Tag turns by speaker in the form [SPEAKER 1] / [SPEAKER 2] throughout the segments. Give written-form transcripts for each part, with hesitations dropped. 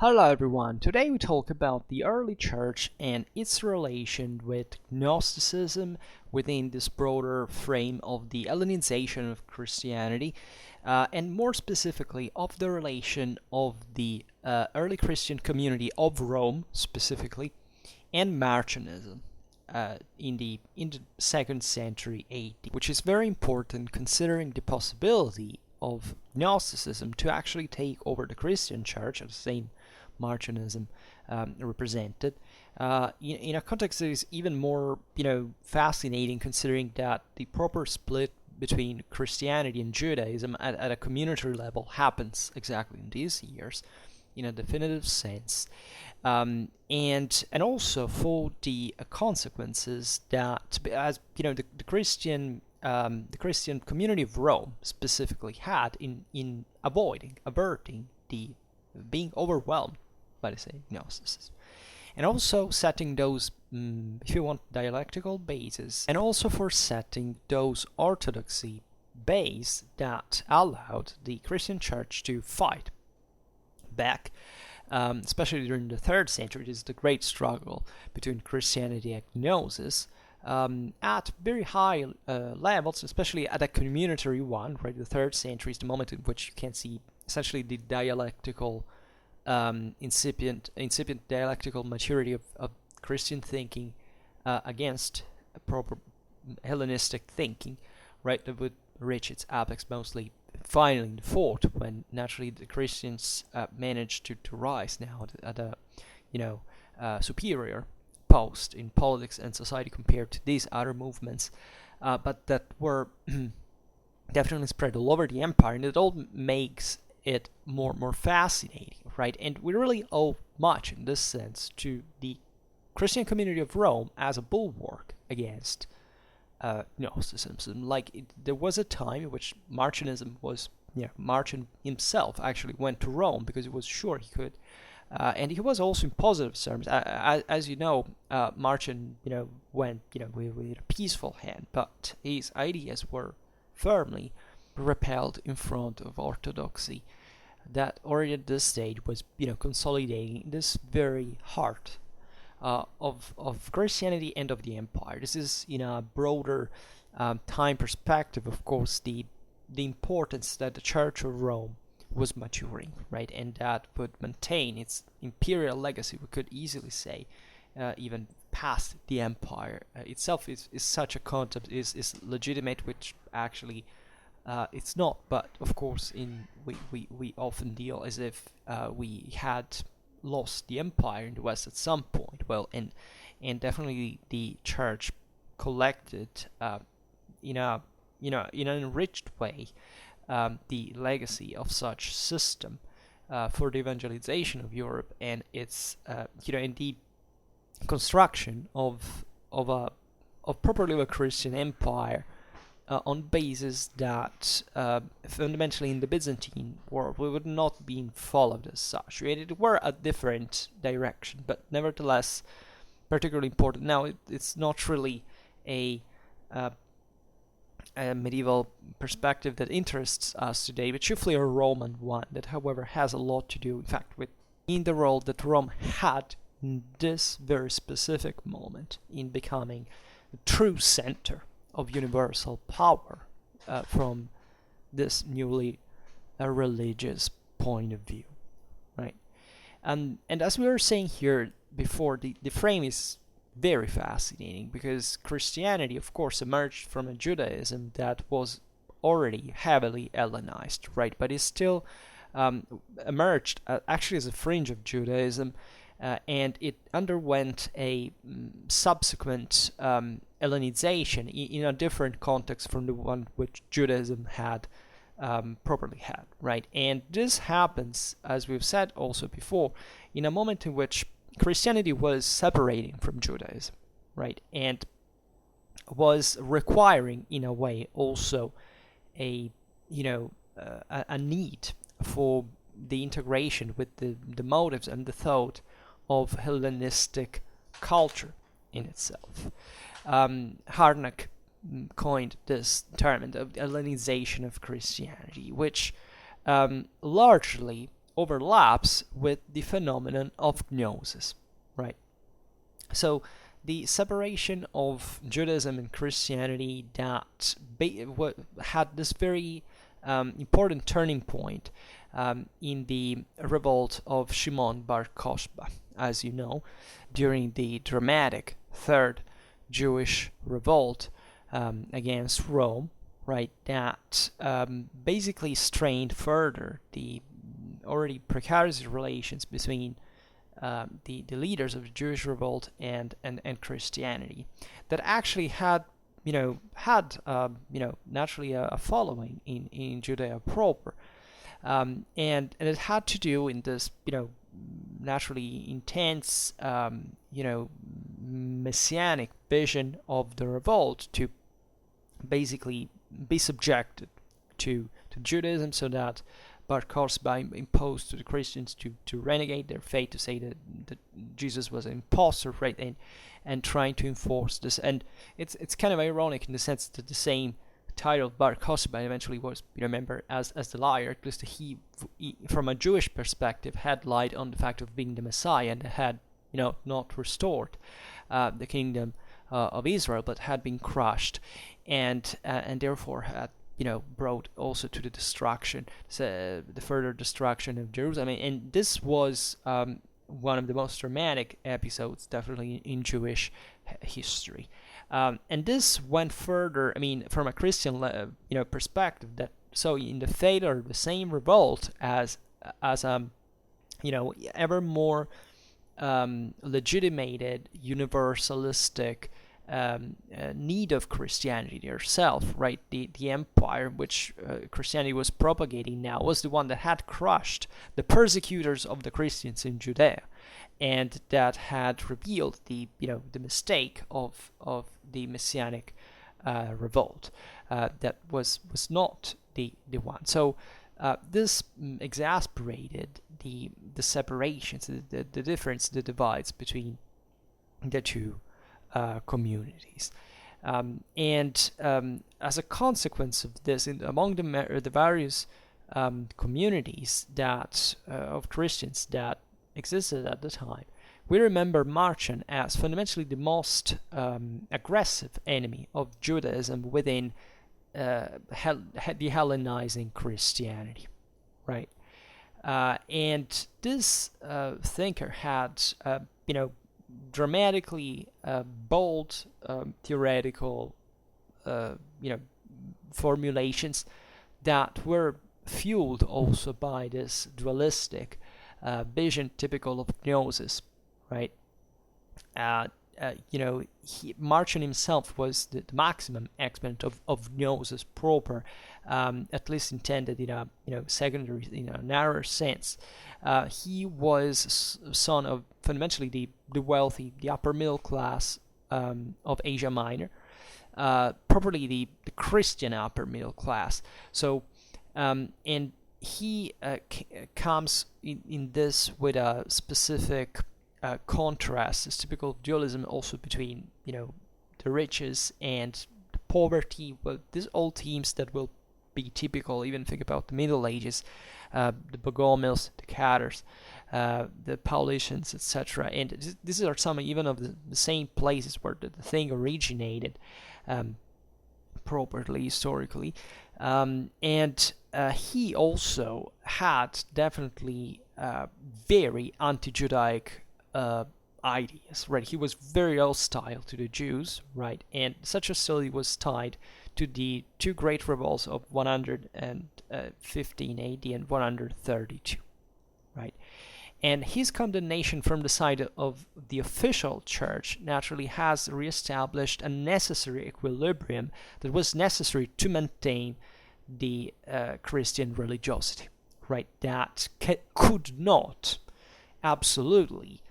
[SPEAKER 1] Hello everyone, today we talk about the early church and its relation with Gnosticism within this broader frame of the Hellenization of Christianity, and more specifically of the relation of the early Christian community of Rome specifically and Marcionism in the 2nd century AD, which is very important considering the possibility of Gnosticism to actually take over the Christian church at the same Marcionism represented in a context that is even more fascinating, considering that the proper split between Christianity and Judaism at a community level happens exactly in these years in a definitive sense, and also for the consequences that, as the Christian community of Rome specifically had in averting the being overwhelmed by the same Gnosticism, and also setting those, if you want, dialectical bases, and also for setting those orthodoxy base that allowed the Christian church to fight back, especially during the 3rd century. This is the great struggle between Christianity and Gnosis, at very high levels, especially at a communitary one, right? The 3rd century is the moment in which you can see essentially the dialectical, incipient dialectical maturity of Christian thinking against a proper Hellenistic thinking, right? That would reach its apex mostly finally in the 4th, when naturally the Christians managed to rise now at a superior post in politics and society compared to these other movements, but that were definitely spread all over the empire, and it all makes it more fascinating, right? And we really owe much in this sense to the Christian community of Rome as a bulwark against Gnosticism. There was a time in which Marcionism was, Marcion himself actually went to Rome because he was sure he could, and he was also in positive terms. As you know, Marcion, went, with a peaceful hand, but his ideas were firmly repelled in front of orthodoxy that already at this stage was consolidating this very heart of Christianity and of the empire. This is in a broader time perspective, of course, the importance that the Church of Rome was maturing, right, and that would maintain its imperial legacy, we could easily say, even past the empire itself. Is such a concept is legitimate, which actually it's not, but of course we often deal as if we had lost the empire in the West at some point. Well, and definitely the church collected in an enriched way the legacy of such system for the evangelization of Europe, and its in the construction of properly a Christian empire on basis that fundamentally in the Byzantine world we would not be followed as such. It were a different direction, but nevertheless particularly important. Now it's not really a medieval perspective that interests us today, but chiefly a Roman one that, however, has a lot to do, in fact, with in the role that Rome had in this very specific moment in becoming the true center of universal power from this newly religious point of view, right? And as we were saying here before, the frame is very fascinating because Christianity, of course, emerged from a Judaism that was already heavily Hellenized, right? But it still emerged actually as a fringe of Judaism, and it underwent a subsequent Hellenization in a different context from the one which Judaism had properly had, right? And this happens, as we've said also before, in a moment in which Christianity was separating from Judaism, right? And was requiring, in a way, also a need for the integration with the motives and the thought of Hellenistic culture in itself. Harnack coined this term, the Hellenization of Christianity, which largely overlaps with the phenomenon of gnosis, right? So the separation of Judaism and Christianity that had this very important turning point in the revolt of Shimon Bar Kosebah, as you know, during the dramatic Third Jewish Revolt against Rome, right? That basically strained further the already precarious relations between the leaders of the Jewish revolt and Christianity, that actually had naturally a following in Judea proper, and it had to do in this naturally intense messianic vision of the revolt to basically be subjected to Judaism, so that Bar Kosebah imposed to the Christians to renegade their faith, to say that Jesus was an impostor, right, and trying to enforce this. And it's kind of ironic in the sense that the same title of Bar Kosebah eventually was remembered as the liar, at least he, from a Jewish perspective, had lied on the fact of being the Messiah and had not restored the kingdom of Israel, but had been crushed, and therefore had brought also to the destruction, the further destruction of Jerusalem. And this was one of the most dramatic episodes, definitely in Jewish history. And this went further, from a Christian perspective, that so in the fate of the same revolt as ever more legitimated universalistic need of Christianity itself, right? The empire which Christianity was propagating now was the one that had crushed the persecutors of the Christians in Judea, and that had revealed the mistake of the messianic revolt. That was not the one. So this exasperated the separations, the difference, the divides between the two communities, and as a consequence of this, among the various communities that of Christians that existed at the time, we remember Marcion as fundamentally the most aggressive enemy of Judaism within the Hellenizing Christianity, right? And this thinker had dramatically bold theoretical formulations that were fueled also by this dualistic vision typical of gnosis, right? Marcion himself was the maximum exponent of gnosis proper, at least intended in a secondary, narrower sense. He was son of fundamentally the wealthy, the upper middle class of Asia Minor, properly the Christian upper middle class. So, and he comes in this with a specific contrast. It's typical of dualism also between the riches and the poverty. Well, these all themes that will be typical. Even think about the Middle Ages, the Bogomils, the Catars, the Paulicians, etc. And these are some even of the same places where the thing originated, properly historically, and he also had definitely very anti-Judaic ideas, right? He was very hostile to the Jews, right? And such hostility was tied to the two great revolts of 115 AD and 132, right? And his condemnation from the side of the official church naturally has reestablished a necessary equilibrium that was necessary to maintain the Christian religiosity, right? That could not absolutely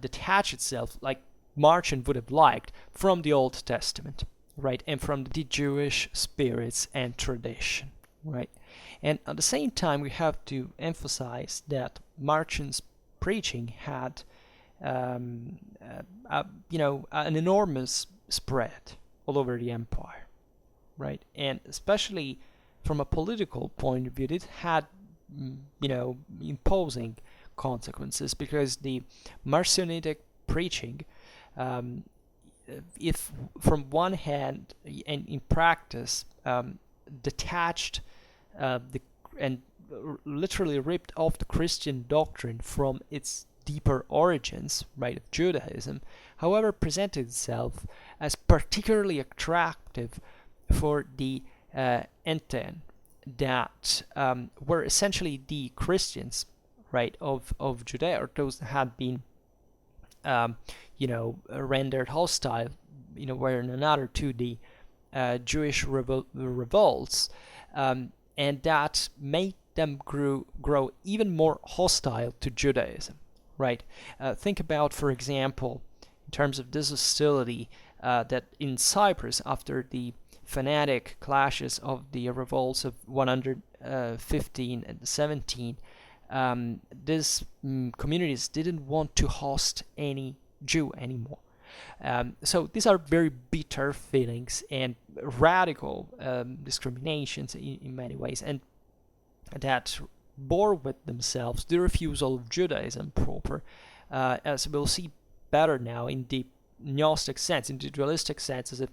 [SPEAKER 1] detach itself, like Marcion would have liked, from the Old Testament, right, and from the Jewish spirits and tradition, right. And at the same time, we have to emphasize that Marcion's preaching had an enormous spread all over the empire, right, and especially from a political point of view, it had imposing consequences, because the Marcionitic preaching, if from one hand and in practice detached and literally ripped off the Christian doctrine from its deeper origins, right, of Judaism, however, presented itself as particularly attractive for the Enten, that were essentially the Christians, right, of Judea, or those that had been, rendered hostile, in a way or another, to the Jewish revolts, and that made them grow even more hostile to Judaism, right? Think about, for example, in terms of this hostility, that in Cyprus, after the fanatic clashes of the revolts of 115 and 17, these communities didn't want to host any Jew anymore. So these are very bitter feelings and radical discriminations in many ways, and that bore with themselves the refusal of Judaism proper, as we'll see better now in the Gnostic sense, in the dualistic sense, as if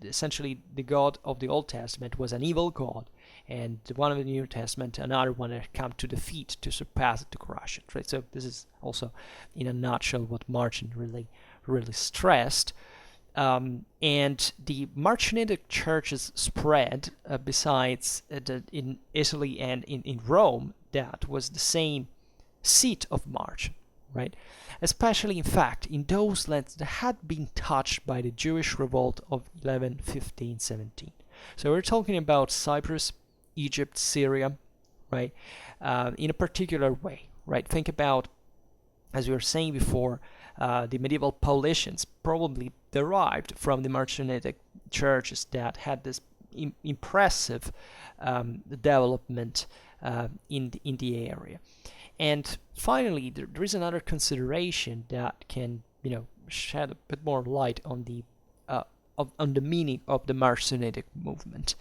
[SPEAKER 1] essentially the God of the Old Testament was an evil God, and the one of the New Testament another one that had come to defeat, to surpass it, to crush it. Right. So this is also, in a nutshell, what Marcion really stressed. And the Marcionitic churches spread, besides in Italy and in Rome, that was the same seat of Marcion, right? Especially, in fact, in those lands that had been touched by the Jewish revolt of 1115-17. So we're talking about Cyprus, Egypt, Syria, right? In a particular way, right? Think about, as we were saying before, the medieval Paulicians probably derived from the Marcionitic churches that had this impressive development in the area. And finally, there is another consideration that can, shed a bit more light on the on the meaning of the Marcionitic movement.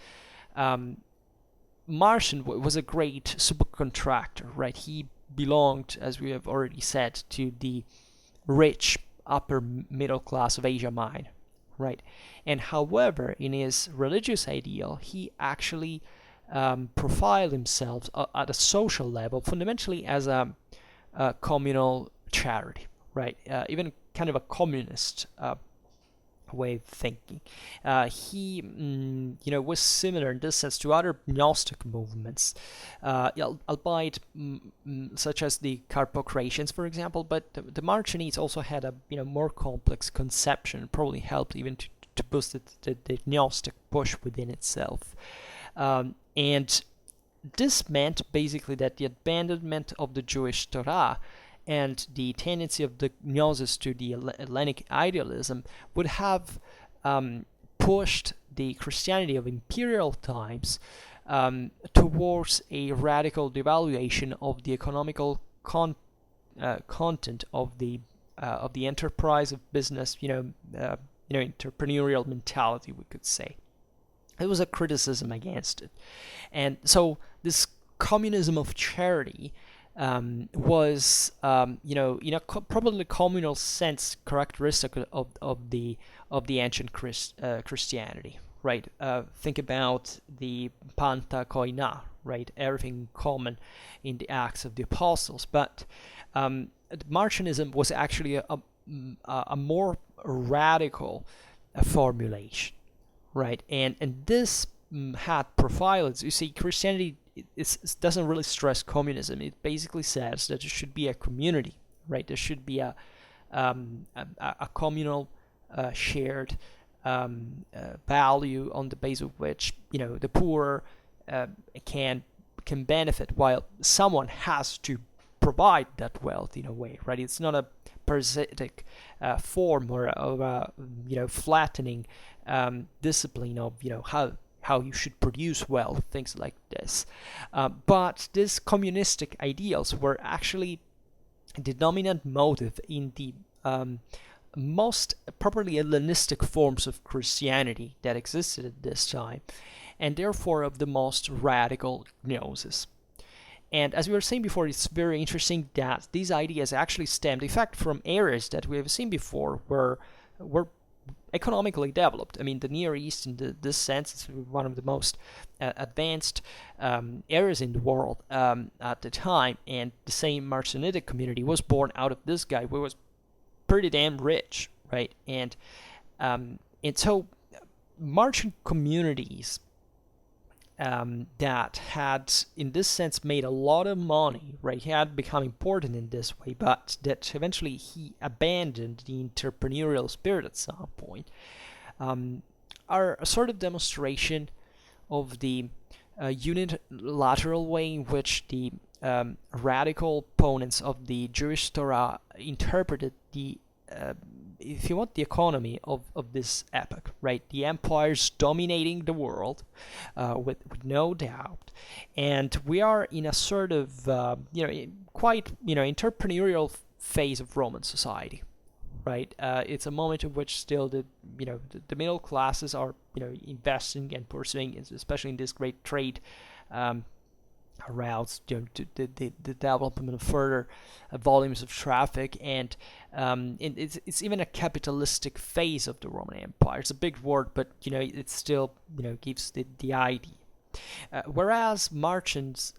[SPEAKER 1] Marcion was a great subcontractor, right? He belonged, as we have already said, to the rich upper middle class of Asia Minor, right? And however, in his religious ideal, he actually profiled himself at a social level, fundamentally as a communal charity, right? Even kind of a communist way of thinking. He, was similar in this sense to other Gnostic movements, albeit such as the Carpocratians, for example. But the Marcionites also had a more complex conception, probably helped even to boost the Gnostic push within itself. And this meant basically that the abandonment of the Jewish Torah and the tendency of the Gnosis to the Hellenic idealism would have pushed the Christianity of imperial times towards a radical devaluation of the economical content of the enterprise of business, entrepreneurial mentality, we could say. It was a criticism against it. And so this communism of charity was, in a probably communal sense, characteristic of the ancient Christianity, right? Think about the panta koina, right? Everything common in the Acts of the Apostles. But Marcionism was actually a more radical formulation, right? And this had profiles. You see, Christianity it doesn't really stress communism. It basically says that there should be a community, right? There should be a communal shared value on the basis of which the poor can benefit, while someone has to provide that wealth in a way, right? It's not a parasitic form or of a flattening discipline of how you should produce wealth, things like this. But these communistic ideals were actually the dominant motive in the most properly Hellenistic forms of Christianity that existed at this time, and therefore of the most radical gnosis. And as we were saying before, it's very interesting that these ideas actually stemmed, in fact, from areas that we have seen before were economically developed. I mean, the Near East, in this sense, is one of the most advanced areas in the world at the time, and the same Marcionitic community was born out of this guy who was pretty damn rich, right? And so Marcion communities that had, in this sense, made a lot of money, right? He had become important in this way, but that eventually he abandoned the entrepreneurial spirit at some point, are a sort of demonstration of the unilateral way in which the radical opponents of the Jewish Torah interpreted the if you want, the economy of this epoch, right? The empires dominating the world, with no doubt, and we are in a sort of quite entrepreneurial phase of Roman society, right? It's a moment in which still the middle classes are investing and pursuing, especially in this great trade routes, to the development of further volumes of traffic, and it's even a capitalistic phase of the Roman Empire. It's a big word, but it still gives the idea. Whereas Marcion's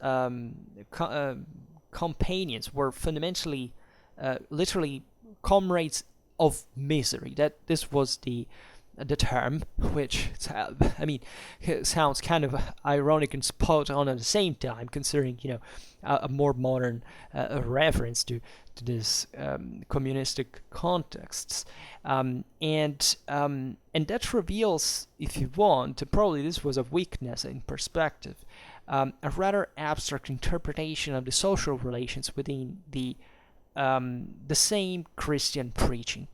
[SPEAKER 1] companions were fundamentally, literally comrades of misery. That this was the term, which sounds kind of ironic and spot on at the same time, considering a more modern reference to this communistic contexts, and that reveals, if you want, probably this was a weakness in perspective, a rather abstract interpretation of the social relations within the same Christian preaching.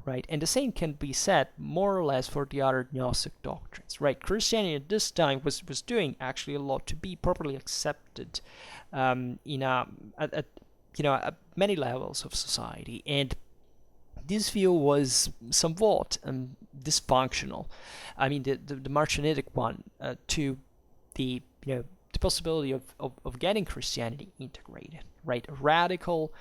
[SPEAKER 1] Right, and the same can be said more or less for the other Gnostic doctrines. Right, Christianity at this time was doing actually a lot to be properly accepted at many levels of society, and this view was somewhat dysfunctional. I mean, the Marcionitic one to the the possibility of getting Christianity integrated. Right, radical.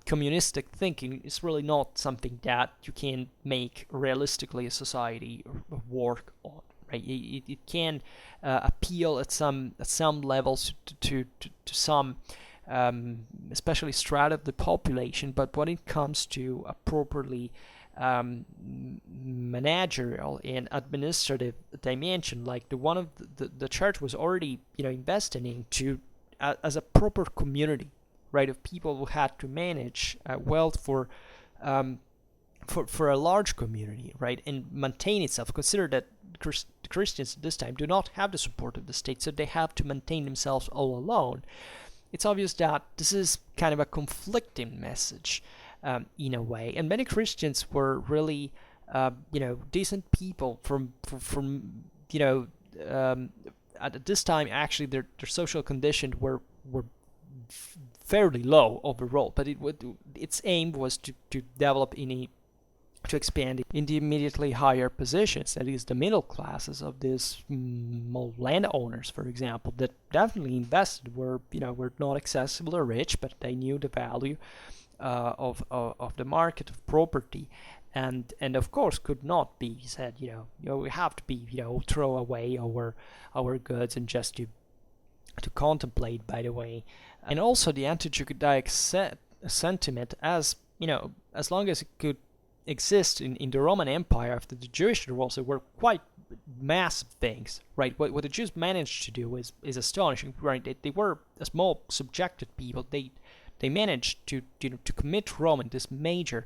[SPEAKER 1] Communistic thinking is really not something that you can make realistically a society work on, right? It can appeal at some levels to some especially strata of the population, but when it comes to a properly managerial and administrative dimension, like the one of the church was already investing into as a proper community, right, of people who had to manage wealth for a large community, right, and maintain itself. Consider that Christians at this time do not have the support of the state, so they have to maintain themselves all alone. It's obvious that this is kind of a conflicting message, in a way, and many Christians were really, decent people from at this time. Actually, their social condition were fairly low overall, but its aim was to develop to expand in the immediately higher positions, that is the middle classes of these landowners, for example, that definitely invested, were not accessible or rich, but they knew the value of the market of property, and of course could not be said we have to be throw away our goods and just to contemplate, by the way. And also the anti-Judaic sentiment, as long as it could exist in the Roman Empire after the Jewish revolt, were quite massive things, right? What the Jews managed to do is astonishing, right? They were a small subjected people. They managed to commit Rome in this major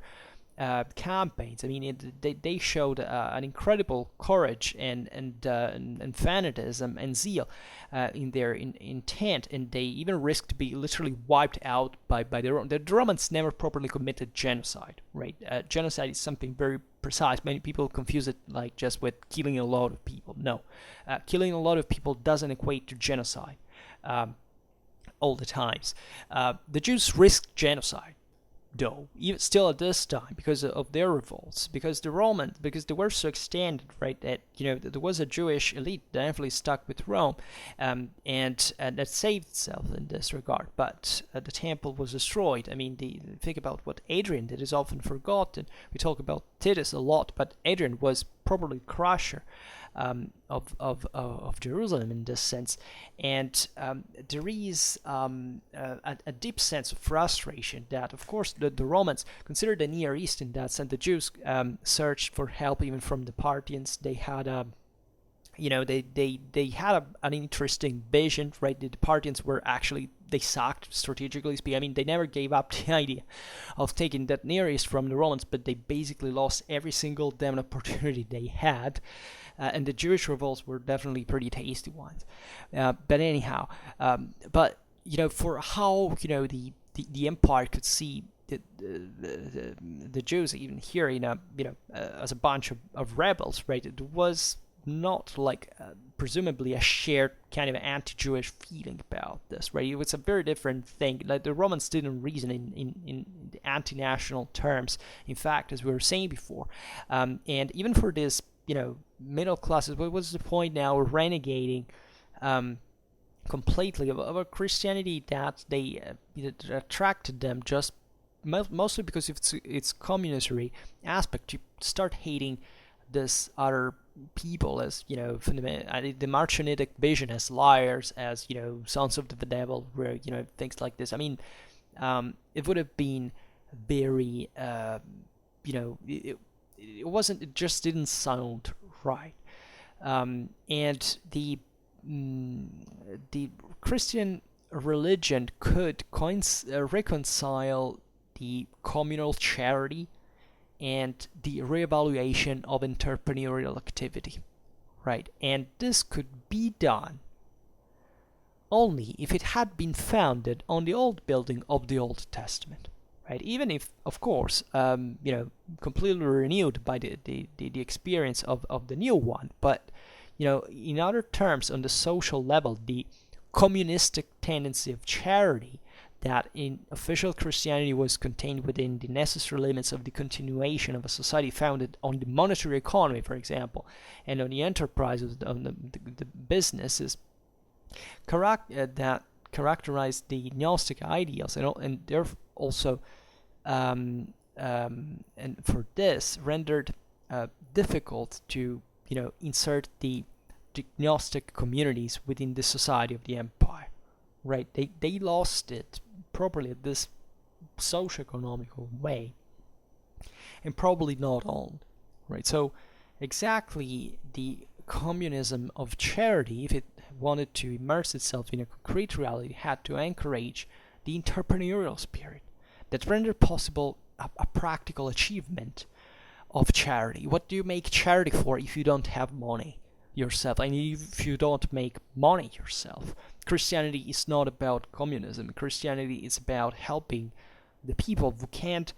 [SPEAKER 1] campaigns. I mean, they showed an incredible courage and fanatism and zeal in their intent, and they even risked to be literally wiped out by the Romans. The Romans never properly committed genocide, right? Genocide is something very precise. Many people confuse it like just with killing a lot of people. No, killing a lot of people doesn't equate to genocide all the times. The Jews risked genocide, though, even still at this time, because of their revolts, because the Romans, because they were so extended, right, that there was a Jewish elite that definitely stuck with Rome, and that saved itself in this regard. But the temple was destroyed. I mean, think about what Adrian did is often forgotten. We talk about Titus a lot, but Adrian was probably crusher of Jerusalem in this sense, and there is a deep sense of frustration that, of course, the Romans considered the Near East in that sense. The Jews searched for help even from the Parthians. They had they had an interesting vision, right? The Parthians were actually, they sucked strategically speaking. I mean, they never gave up the idea of taking that Near East from the Romans, but they basically lost every single damn opportunity they had. And the Jewish revolts were definitely pretty tasty ones. But anyhow, for how the empire could see the Jews even here, as a bunch of rebels, right? It was not like presumably a shared kind of anti-Jewish feeling about this, right? It was a very different thing. Like, the Romans didn't reason in anti-national terms. In fact, as we were saying before, and even for this, middle classes, what was the point now of renegating completely of a Christianity that they that attracted them just mostly because of its communistary aspect? You start hating this other people as the Marcionitic vision as liars, as sons of the devil, where things like this. I mean, it would have been very it wasn't, it just didn't sound right. And the Christian religion could reconcile the communal charity and the reevaluation of entrepreneurial activity, right? And this could be done only if it had been founded on the old building of the Old Testament, right? Even if, of course, completely renewed by the experience of the new one, but in other terms, on the social level, the communistic tendency of charity that in official Christianity was contained within the necessary limits of the continuation of a society founded on the monetary economy, for example, and on the enterprises, on the businesses, that characterized the Gnostic ideals, and they're also, and for this, rendered difficult to insert the Gnostic communities within the society of the empire, right? They lost it properly at this socio-economical way, and probably not owned, right? So exactly, the communism of charity, if it wanted to immerse itself in a concrete reality, had to encourage the entrepreneurial spirit that rendered possible a practical achievement of charity. What do you make charity for if you don't have money yourself, and if you don't make money yourself? Christianity is not about communism. Christianity is about helping the people who can't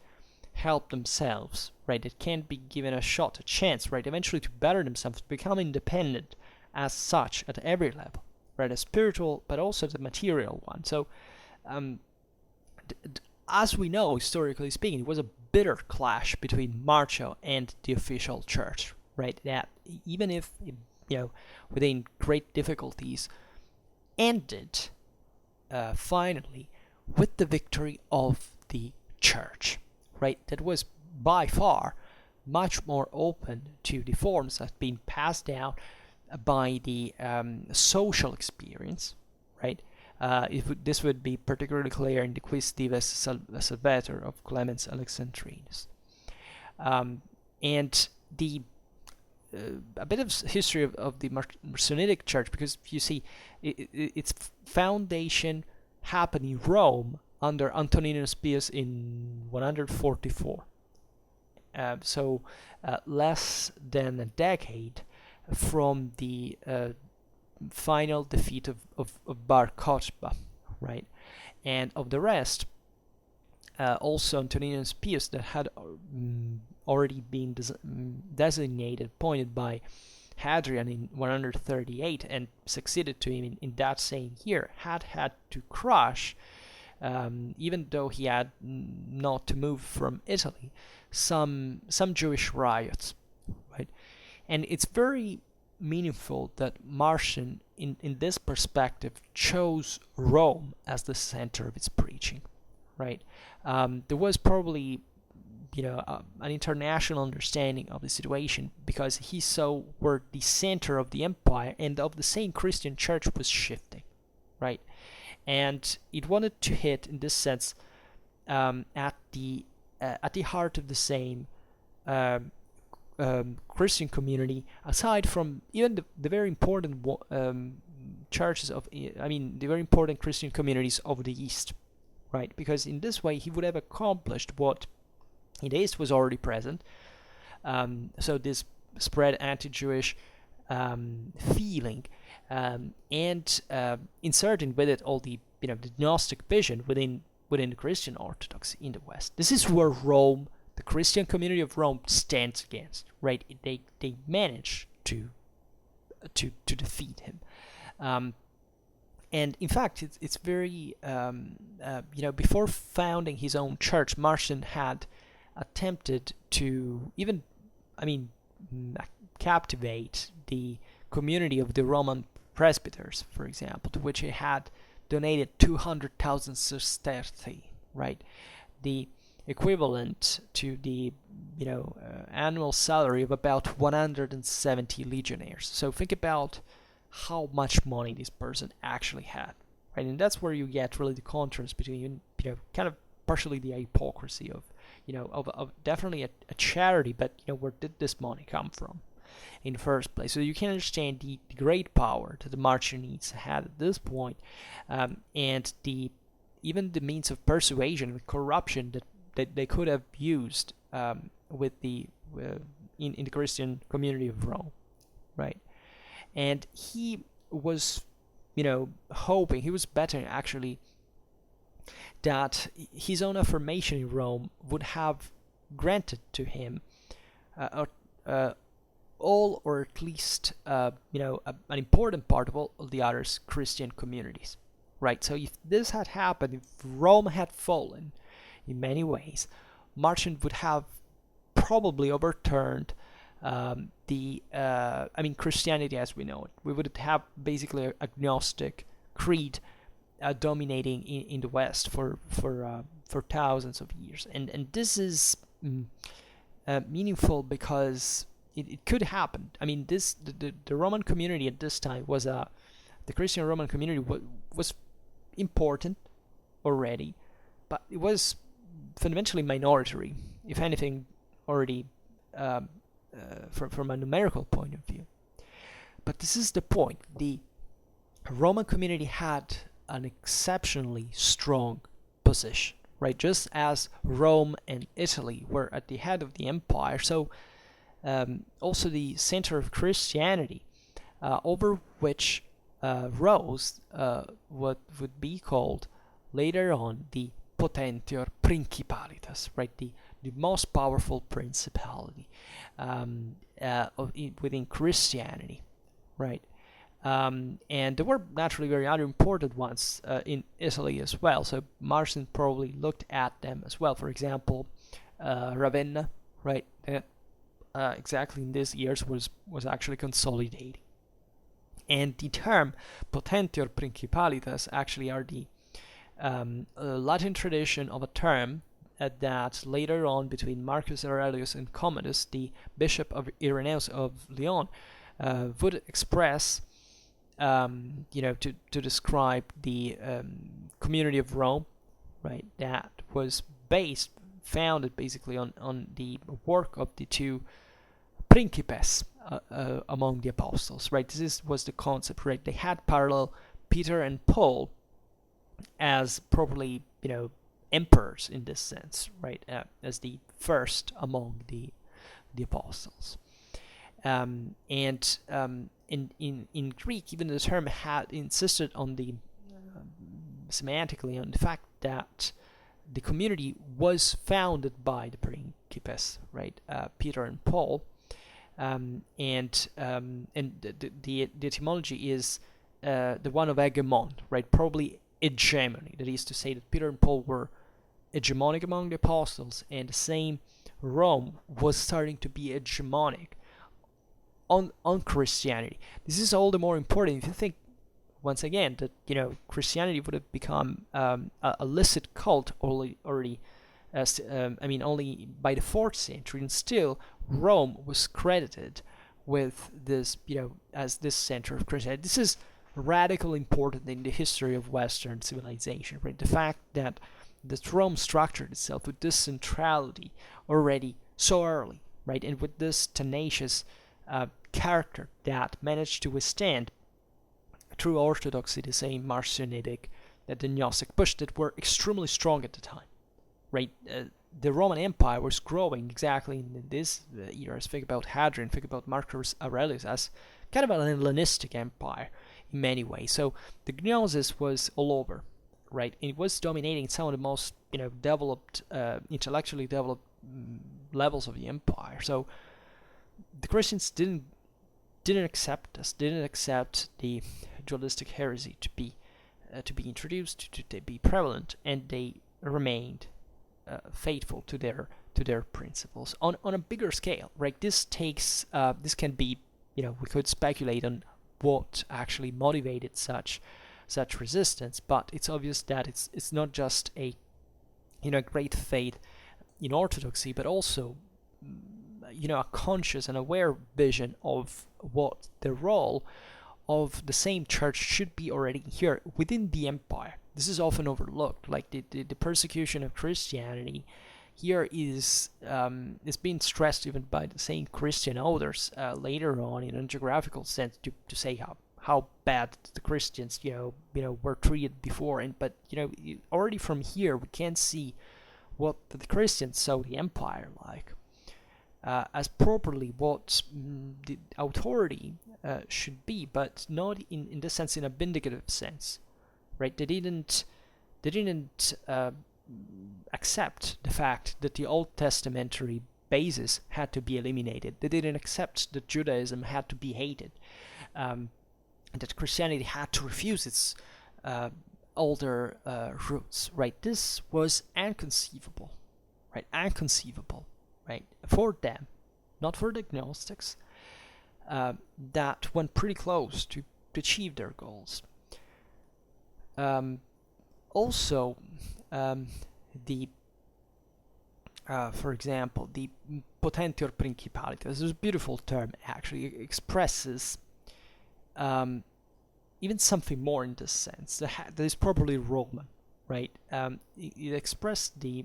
[SPEAKER 1] help themselves, right? That can't be given a shot, a chance, right? Eventually to better themselves, to become independent as such at every level, right? A spiritual, but also the material one. So, as we know, historically speaking, it was a bitter clash between Marcion and the official church, right? That even if, within great difficulties, ended finally with the victory of the church, right? That was by far much more open to the forms that have been passed down by the social experience, right? This would be particularly clear in the Quis Dives Salvator of Clemens Alexandrinus. And the a bit of history of the Marcionitic church, because you see, its foundation happened in Rome under Antoninus Pius in 144. So less than a decade from the final defeat of Bar Kosebah, right? And of the rest, also Antoninus Pius, that had already been designated, appointed by Hadrian in 138 and succeeded to him in that same year, had to crush even though he had not to move from Italy, some Jewish riots, right? And it's very meaningful that Marcion, in this perspective, chose Rome as the center of its preaching, right? There was probably, an international understanding of the situation, because he saw where the center of the empire and of the same Christian church was shifting, right? And it wanted to hit, in this sense, at the heart of the same Christian community, aside from even the very important churches of, the very important Christian communities of the East, right? Because in this way he would have accomplished what in the East was already present. So this spread anti-Jewish feeling, and inserting with it all the the Gnostic vision within the Christian Orthodoxy in the West. This is where Rome, the Christian community of Rome, stands against, right? They managed to defeat him, and in fact, it's very before founding his own church, Marcion had attempted to even, captivate the community of the Roman presbyters, for example, to which he had donated 200,000 sestertii, right? The equivalent to the annual salary of about 170 legionnaires. So think about how much money this person actually had, right? And that's where you get really the contrast between kind of partially the hypocrisy of of definitely a charity, but where did this money come from in the first place? So you can understand the great power that the Marcionites had at this point, and even the means of persuasion and corruption that they could have used with in the Christian community of Rome, right? And he was hoping, he was betting actually, that his own affirmation in Rome would have granted to him all, or at least an important part of all of the other Christian communities, right? So if this had happened, if Rome had fallen in many ways, Marcion would have probably overturned Christianity as we know it. We would have basically a Gnostic creed dominating in the West for thousands of years, and this is meaningful because it could happen. The Roman community at this time was the Christian Roman community was important already, but it was fundamentally minority, if anything, already from a numerical point of view. But this is the point: the Roman community had an exceptionally strong position, right? Just as Rome and Italy were at the head of the empire, so also the center of Christianity, over which rose what would be called later on the Potentior Principalitas, right? The most powerful principality within Christianity, right? And there were naturally very other important ones in Italy as well. So Marcion probably looked at them as well. For example, Ravenna, right? Exactly in these years was actually consolidating. And the term Potentior Principalitas actually are the Latin tradition of a term that later on, between Marcus Aurelius and Commodus, the bishop of Irenaeus of Lyon, would express to describe the community of Rome, right? That was founded basically on the work of the two principes among the apostles, right? This was the concept, right? They had parallel Peter and Paul as probably emperors in this sense, right? As the first among the apostles. And in Greek, even the term had insisted on the semantically on the fact that the community was founded by the principes, right? Peter and Paul, and the etymology is the one of hegemon, right? Probably hegemony. That is to say that Peter and Paul were hegemonic among the apostles, and the same Rome was starting to be hegemonic on Christianity. This is all the more important if you think, once again, that Christianity would have become a licit cult only by the 4th century, and still Rome was credited with this, as this center of Christianity. This is radically important in the history of Western civilization, right? The fact that Rome structured itself with this centrality already so early, right? And with this tenacious character that managed to withstand true orthodoxy, the same Marcionitic, that the Gnostic push that were extremely strong at the time, right? The Roman Empire was growing exactly in this era. Think about Hadrian, think about Marcus Aurelius as kind of an Hellenistic empire in many ways. So the Gnosis was all over, right? And it was dominating some of the most developed, intellectually developed levels of the empire. So the Christians didn't accept this, didn't accept the dualistic heresy to be introduced, to be prevalent, and they remained faithful to their principles on a bigger scale, right? This can be, we could speculate on what actually motivated such resistance, but it's obvious that it's not just a great faith in orthodoxy, but also a conscious and aware vision of what the role of the same church should be already here within the empire. This is often overlooked, like the persecution of Christianity here is being stressed even by the same Christian authors later on in a geographical sense to say how bad the Christians were treated before, but already from here we can see what the Christians saw the empire like as properly what the authority should be, but not in the sense, in a vindicative sense, right? They didn't accept the fact that the Old Testamentary basis had to be eliminated. They didn't accept that Judaism had to be hated, and that Christianity had to refuse its older roots, right? This was inconceivable, right? Inconceivable, right? For them, not for the Gnostics, that went pretty close to achieve their goals. Also, for example, the Potentior Principalitas, this is a beautiful term, actually. It expresses even something more in this sense, that is properly Roman, right? It expressed the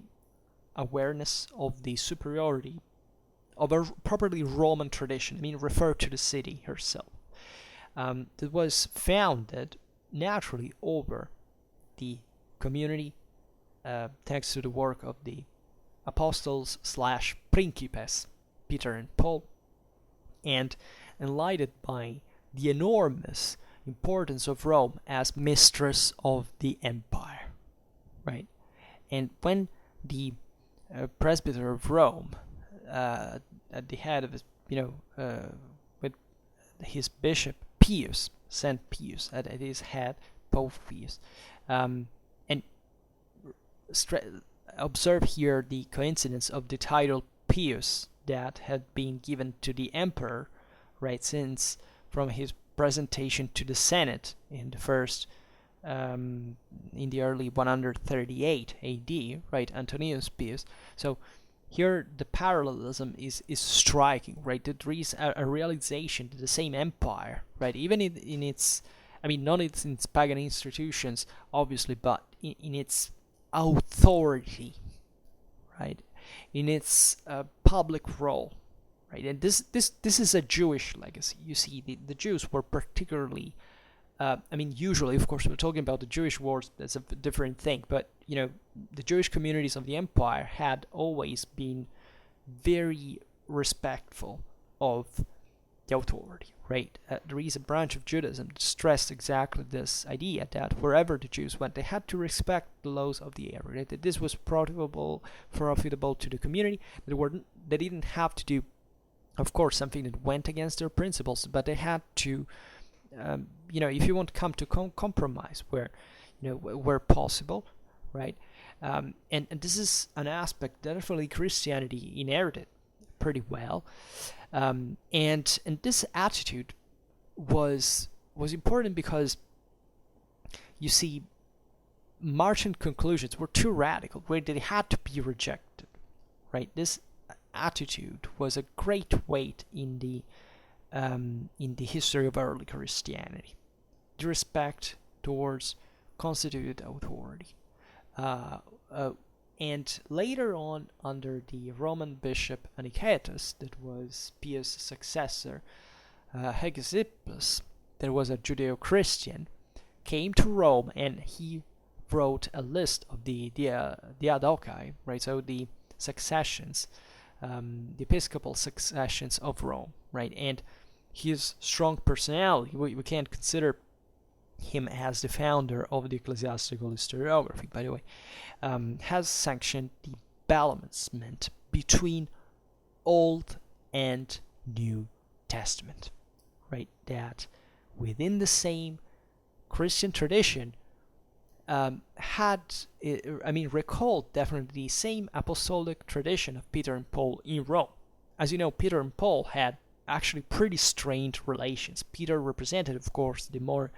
[SPEAKER 1] awareness of the superiority of a properly Roman tradition. Refer to the city herself. That was founded naturally over the community, thanks to the work of the apostles / principes, Peter and Paul, and enlightened by the enormous importance of Rome as mistress of the empire, right? And when the presbyter of Rome, at the head of his, with his bishop Pius, Saint Pius at his head, Pope Pius, and observe here the coincidence of the title Pius that had been given to the emperor, right, since from his presentation to the Senate in the first, in the early 138 AD, right, Antonius Pius. So here the parallelism is striking, right? That there is a realization that the same empire, right, even in its, not in its pagan institutions, obviously, but in its authority, right, in its public role, right? And this is a Jewish legacy. You see, the Jews were particularly, usually, of course, we're talking about the Jewish wars, that's a different thing, but, the Jewish communities of the empire had always been very respectful of the authority, right? There is a branch of Judaism that stressed exactly this idea that wherever the Jews went, they had to respect the laws of the area, right? That this was profitable to the community. They didn't have to do, of course, something that went against their principles, but they had to, if you want to come to compromise where, where possible, right? And this is an aspect that definitely Christianity inherited pretty well, and this attitude was important because you see, Marcion conclusions were too radical, where they had to be rejected, right? This attitude was a great weight in the history of early Christianity. The respect towards constituted authority. And later on, under the Roman bishop Anicetus, that was Pius' successor, Hegesippus, that was a Judeo-Christian, came to Rome, and he wrote a list of the diadochi, right? So the successions, the episcopal successions of Rome, right? And his strong personality, we can't consider him as the founder of the ecclesiastical historiography, by the way, has sanctioned the balancement between Old and New Testament, right? That within the same Christian tradition recalled definitely the same apostolic tradition of Peter and Paul in Rome. As you know, Peter and Paul had actually pretty strained relations. Peter represented, of course, the more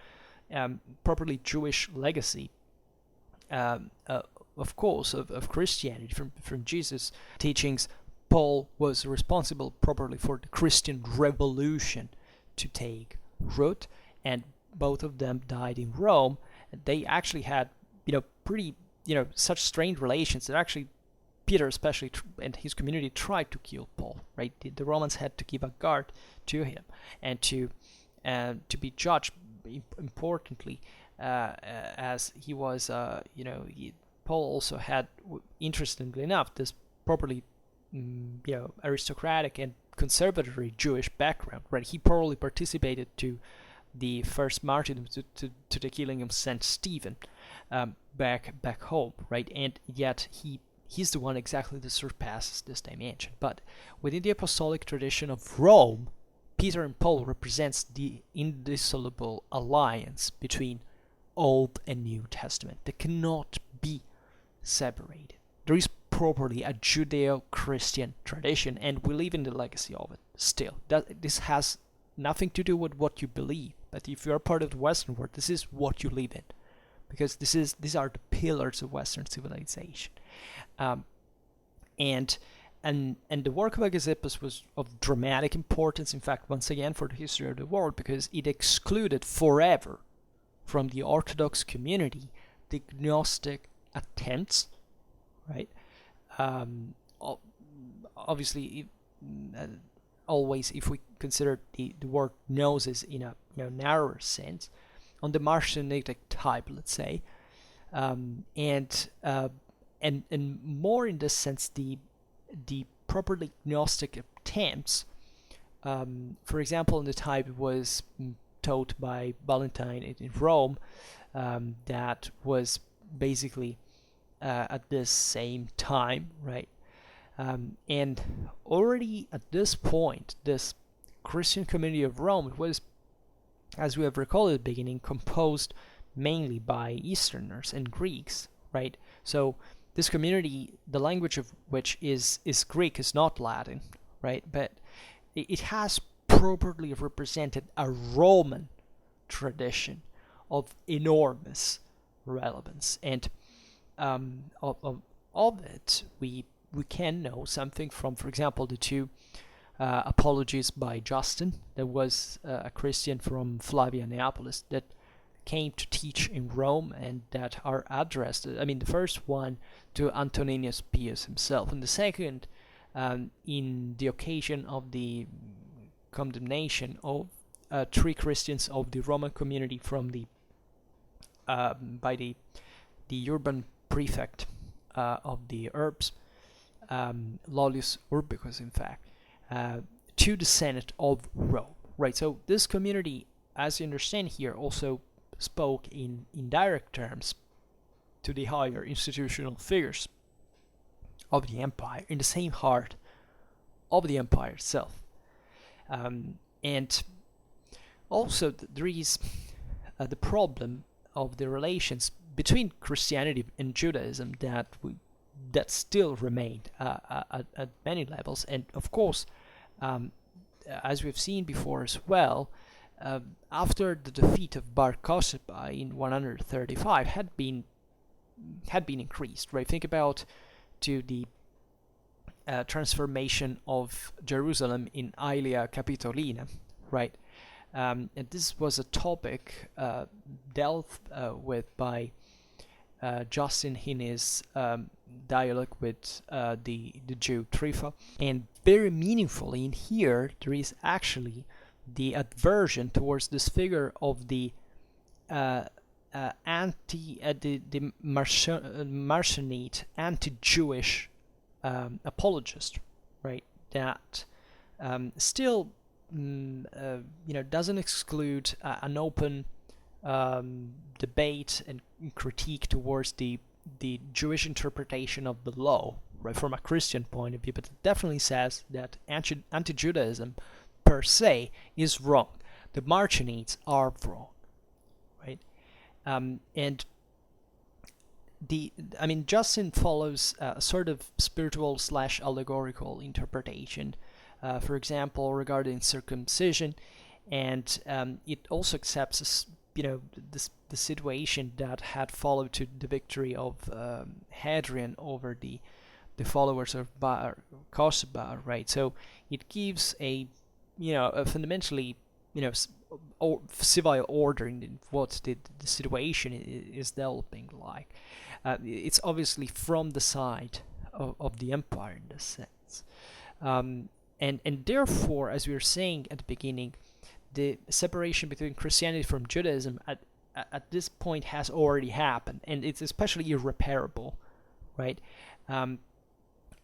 [SPEAKER 1] properly Jewish legacy, of course, of Christianity from Jesus' teachings. Paul was responsible properly for the Christian revolution to take root, and both of them died in Rome. They actually had, pretty, such strained relations that actually Peter, especially, and his community tried to kill Paul. Right, the Romans had to give a guard to him, and to be judged. Importantly, as he was, Paul also had, interestingly enough, this properly, aristocratic and conservative Jewish background. Right, he probably participated to the first martyrdom to the killing of Saint Stephen, back home, right? And yet he's the one exactly that surpasses this dimension. But within the apostolic tradition of Rome, Peter and Paul represents the indissoluble alliance between Old and New Testament that cannot be separated. There is properly a Judeo-Christian tradition, and we live in the legacy of it still. This has nothing to do with what you believe, but if you are part of the Western world, this is what you live in, because these are the pillars of Western civilization. And the work of Hegesippus was of dramatic importance, in fact, once again, for the history of the world, because it excluded forever from the Orthodox community the Gnostic attempts, right? Obviously, always, if we consider the word gnosis in a narrower sense, on the Marcionitic type, let's say, and more in this sense, the properly Gnostic attempts, for example, in the type was taught by Valentine in Rome, that was basically at this same time, right? And already at this point, this Christian community of Rome was, as we have recalled at the beginning, composed mainly by Easterners and Greeks, right? So this community, the language of which is Greek, is not Latin, right? But it has properly represented a Roman tradition of enormous relevance, and of it we can know something from, for example, the two apologies by Justin, that was a Christian from Flavia Neapolis that came to teach in Rome, and that are addressed, the first one to Antoninus Pius himself, and the second in the occasion of the condemnation of 3 Christians of the Roman community from the by the urban prefect of the Urbs, Lollius Urbicus, in fact, to the Senate of Rome, right? So this community, as you understand here, also spoke in direct terms to the higher institutional figures of the empire, in the same heart of the empire itself. And also there is the problem of the relations between Christianity and Judaism that still remained at many levels. And of course, as we've seen before as well, after the defeat of Bar Kosebah in 135 had been increased, right? Think about to the transformation of Jerusalem in Aelia Capitolina, right? And this was a topic dealt with by Justin in his dialogue with the Jew Trypho. And very meaningfully in here, there is actually the aversion towards this figure of the Marcionite, anti-Jewish apologist, right? That still, doesn't exclude an open debate and critique towards the Jewish interpretation of the law, right, from a Christian point of view, but it definitely says that anti-Judaism per se is wrong. The Marcionites are wrong, right? And Justin follows a sort of spiritual / allegorical interpretation, for example, regarding circumcision, and it also accepts, the situation that had followed to the victory of Hadrian over the followers of Bar Kosebah, right? So it gives a fundamentally, civil order in what the situation is developing like. It's obviously from the side of the empire in this sense. And therefore, as we were saying at the beginning, the separation between Christianity from Judaism at this point has already happened, and it's especially irreparable, right?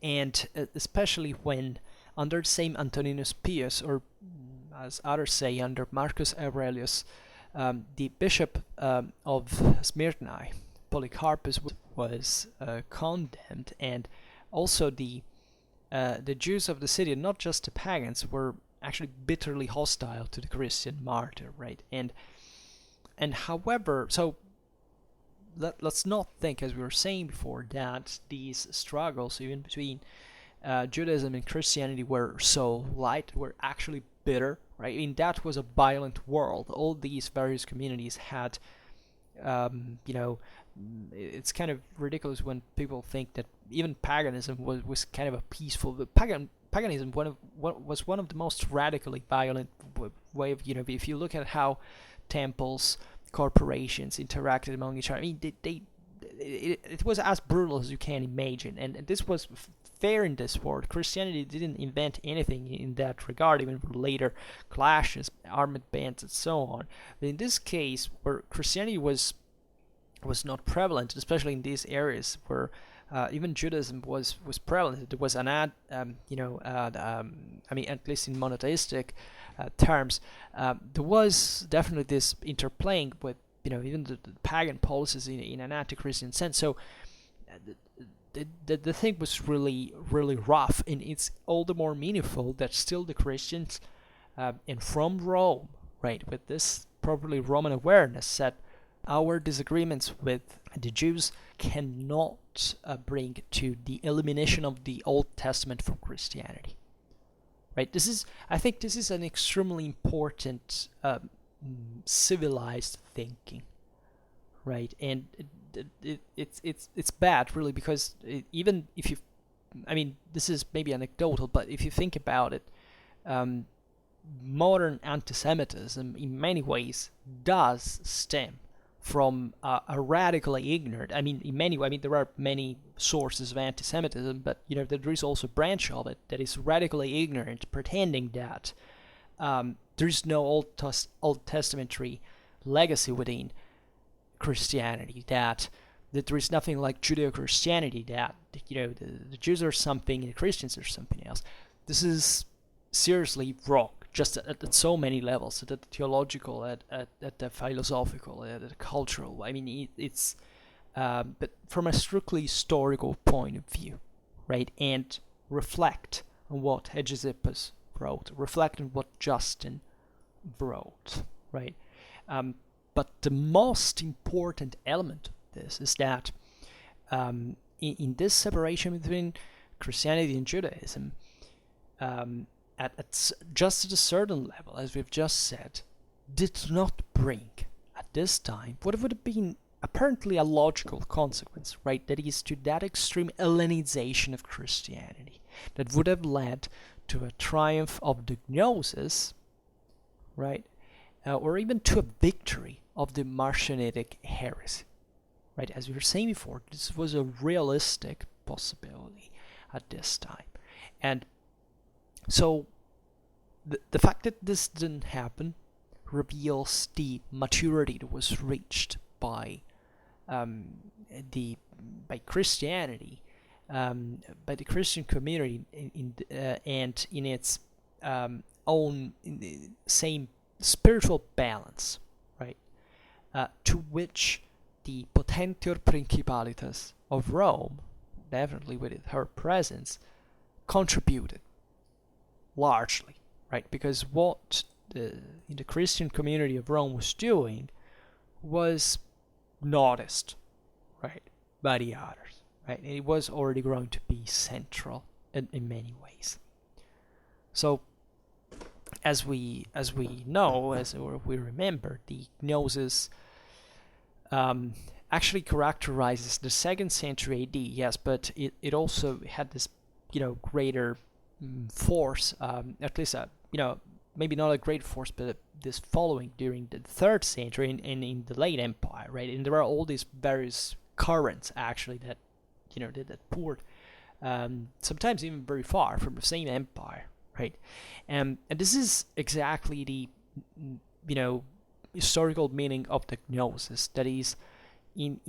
[SPEAKER 1] And especially when under the same Antoninus Pius, or as others say, under Marcus Aurelius, the bishop of Smyrna, Polycarpus, was condemned, and also the Jews of the city, not just the pagans, were actually bitterly hostile to the Christian martyr, right? And however, so let's not think, as we were saying before, that these struggles, even between Judaism and Christianity, were so light, were actually bitter, right? I mean, that was a violent world. All these various communities had, it's kind of ridiculous when people think that even paganism was kind of a peaceful. Paganism was one of the most radically violent way of, if you look at how temples, corporations interacted among each other. I mean, it was as brutal as you can imagine, and this was fair in this world. Christianity didn't invent anything in that regard, even for later clashes, armed bands, and so on. But in this case, where Christianity was not prevalent, especially in these areas where even Judaism was prevalent. There was at least in monotheistic terms, there was definitely this interplaying with, even the pagan policies in an anti-Christian sense. So the thing was really, really rough, and it's all the more meaningful that still the Christians, and from Rome, right, with this probably Roman awareness, said our disagreements with the Jews cannot bring to the elimination of the Old Testament from Christianity. Right? I think this is an extremely important civilized thinking, right? And it's bad, really, because even if this is maybe anecdotal, but if you think about it, modern anti-Semitism in many ways does stem from a radically ignorant. In many ways, there are many sources of anti-Semitism, but there is also a branch of it that is radically ignorant, pretending that there is no Old Testamentary legacy within Christianity, that there is nothing like Judeo-Christianity, that the Jews are something and the Christians are something else. This is seriously wrong, just at so many levels, at the theological, at the philosophical, at the cultural. It's but from a strictly historical point of view, right? And reflect on what Hegesippus wrote, reflect on what Justin wrote, right? But the most important element of this is that in this separation between Christianity and Judaism, just at a certain level, as we've just said, did not bring at this time what would have been apparently a logical consequence, right? That is, to that extreme Hellenization of Christianity that would have led to a triumph of the Gnosis, right? Or even to a victory of the Marcionitic heresy, right? As we were saying before, this was a realistic possibility at this time. And so the fact that this didn't happen reveals the maturity that was reached by Christianity, by the Christian community, and in its own same spiritual balance, right? To which the Potentior Principalitas of Rome, definitely with her presence, contributed largely, right? Because what the Christian community of Rome was doing was noticed, right, by the others, right? And it was already growing to be central in many ways. So, as we know, as we remember, the Gnosis actually characterizes the 2nd century AD, yes, but it also had this, greater force, at least, maybe not a great force, but this following during the 3rd century and in the late Empire, right? And there are all these various currents, actually, that, that poured, sometimes even very far from the same empire, right? And this is exactly the, historical meaning of the Gnosis, that is, in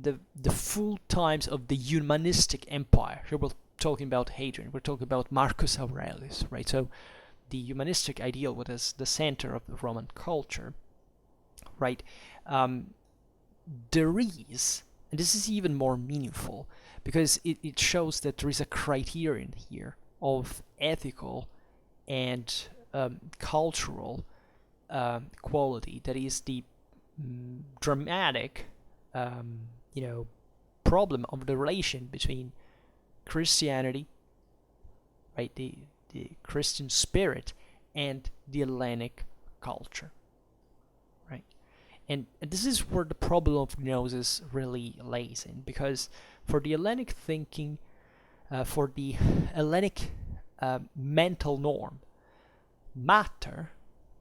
[SPEAKER 1] the full times of the humanistic empire. Here we're talking about Hadrian, we're talking about Marcus Aurelius, right? So the humanistic ideal was the center of the Roman culture, right? There is, and this is even more meaningful, because it shows that there is a criterion here of ethical and cultural quality, that is the dramatic problem of the relation between Christianity, right, the Christian spirit, and the Hellenic culture, right? And this is where the problem of Gnosis really lays in, because for the Hellenic thinking, for the Hellenic mental norm, matter,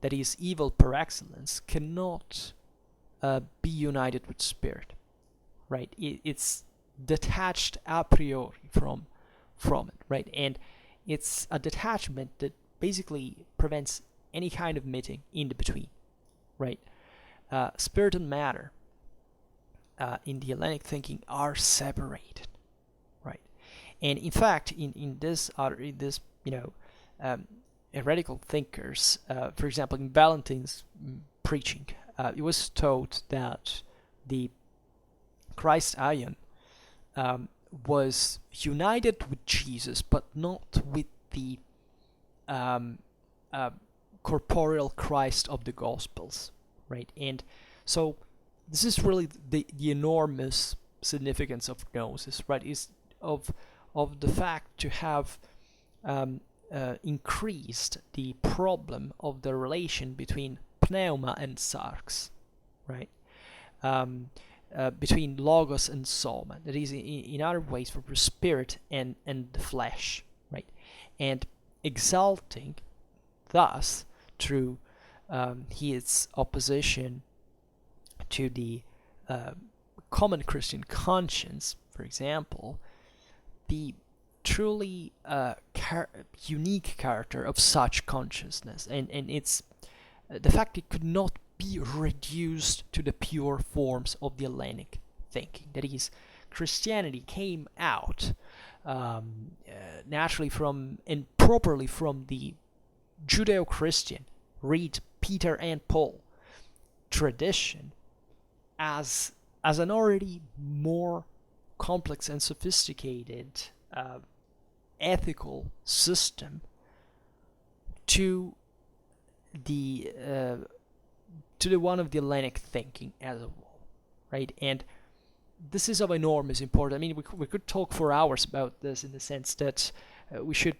[SPEAKER 1] that is evil per excellence, cannot be united with spirit, right? It's detached a priori from it, right? And it's a detachment that basically prevents any kind of meeting in the between, right? Spirit and matter in the Hellenic thinking are separated, right? And in fact, in this heretical thinkers, for example, in Valentine's preaching, it was taught that the Christ Ion was united with Jesus, but not with the corporeal Christ of the Gospels, right? And so this is really the enormous significance of Gnosis, right? Is of the fact to have increased the problem of the relation between pneuma and sarx, right? Between logos and soma, that is, in other ways, for the spirit and the flesh, right? And exalting, thus, through his opposition to the common Christian conscience, for example, the truly unique character of such consciousness, and it's the fact it could not be reduced to the pure forms of the Hellenic thinking. That is, Christianity came out naturally from and properly from the Judeo-Christian, read Peter and Paul, tradition as an already more complex and sophisticated ethical system to the one of the Hellenic thinking as a whole, right? And this is of enormous importance. I mean, we could talk for hours about this, in the sense that we should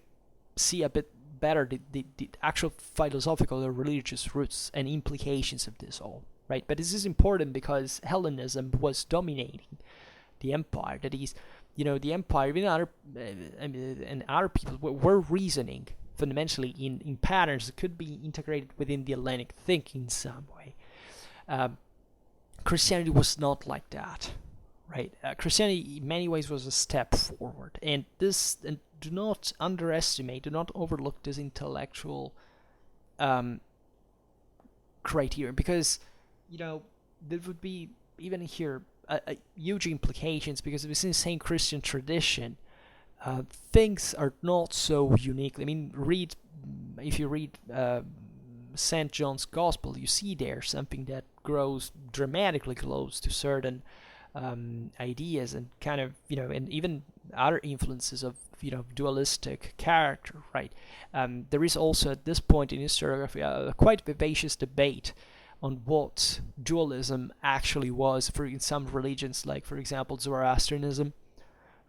[SPEAKER 1] see a bit better the actual philosophical or religious roots and implications of this all, right? But this is important because Hellenism was dominating the empire. That is, the empire, even and other people were reasoning fundamentally in patterns that could be integrated within the Hellenic thinking in some way. Christianity was not like that, right? Christianity in many ways was a step forward, and do not underestimate, do not overlook this intellectual criteria, because there would be even here huge implications, because within the same Christian tradition, things are not so unique. I mean, if you read St. John's Gospel, you see there something that grows dramatically close to certain ideas, and kind of, and even other influences of, dualistic character, right? There is also at this point in historiography a quite vivacious debate on what dualism actually was in some religions, like, for example, Zoroastrianism,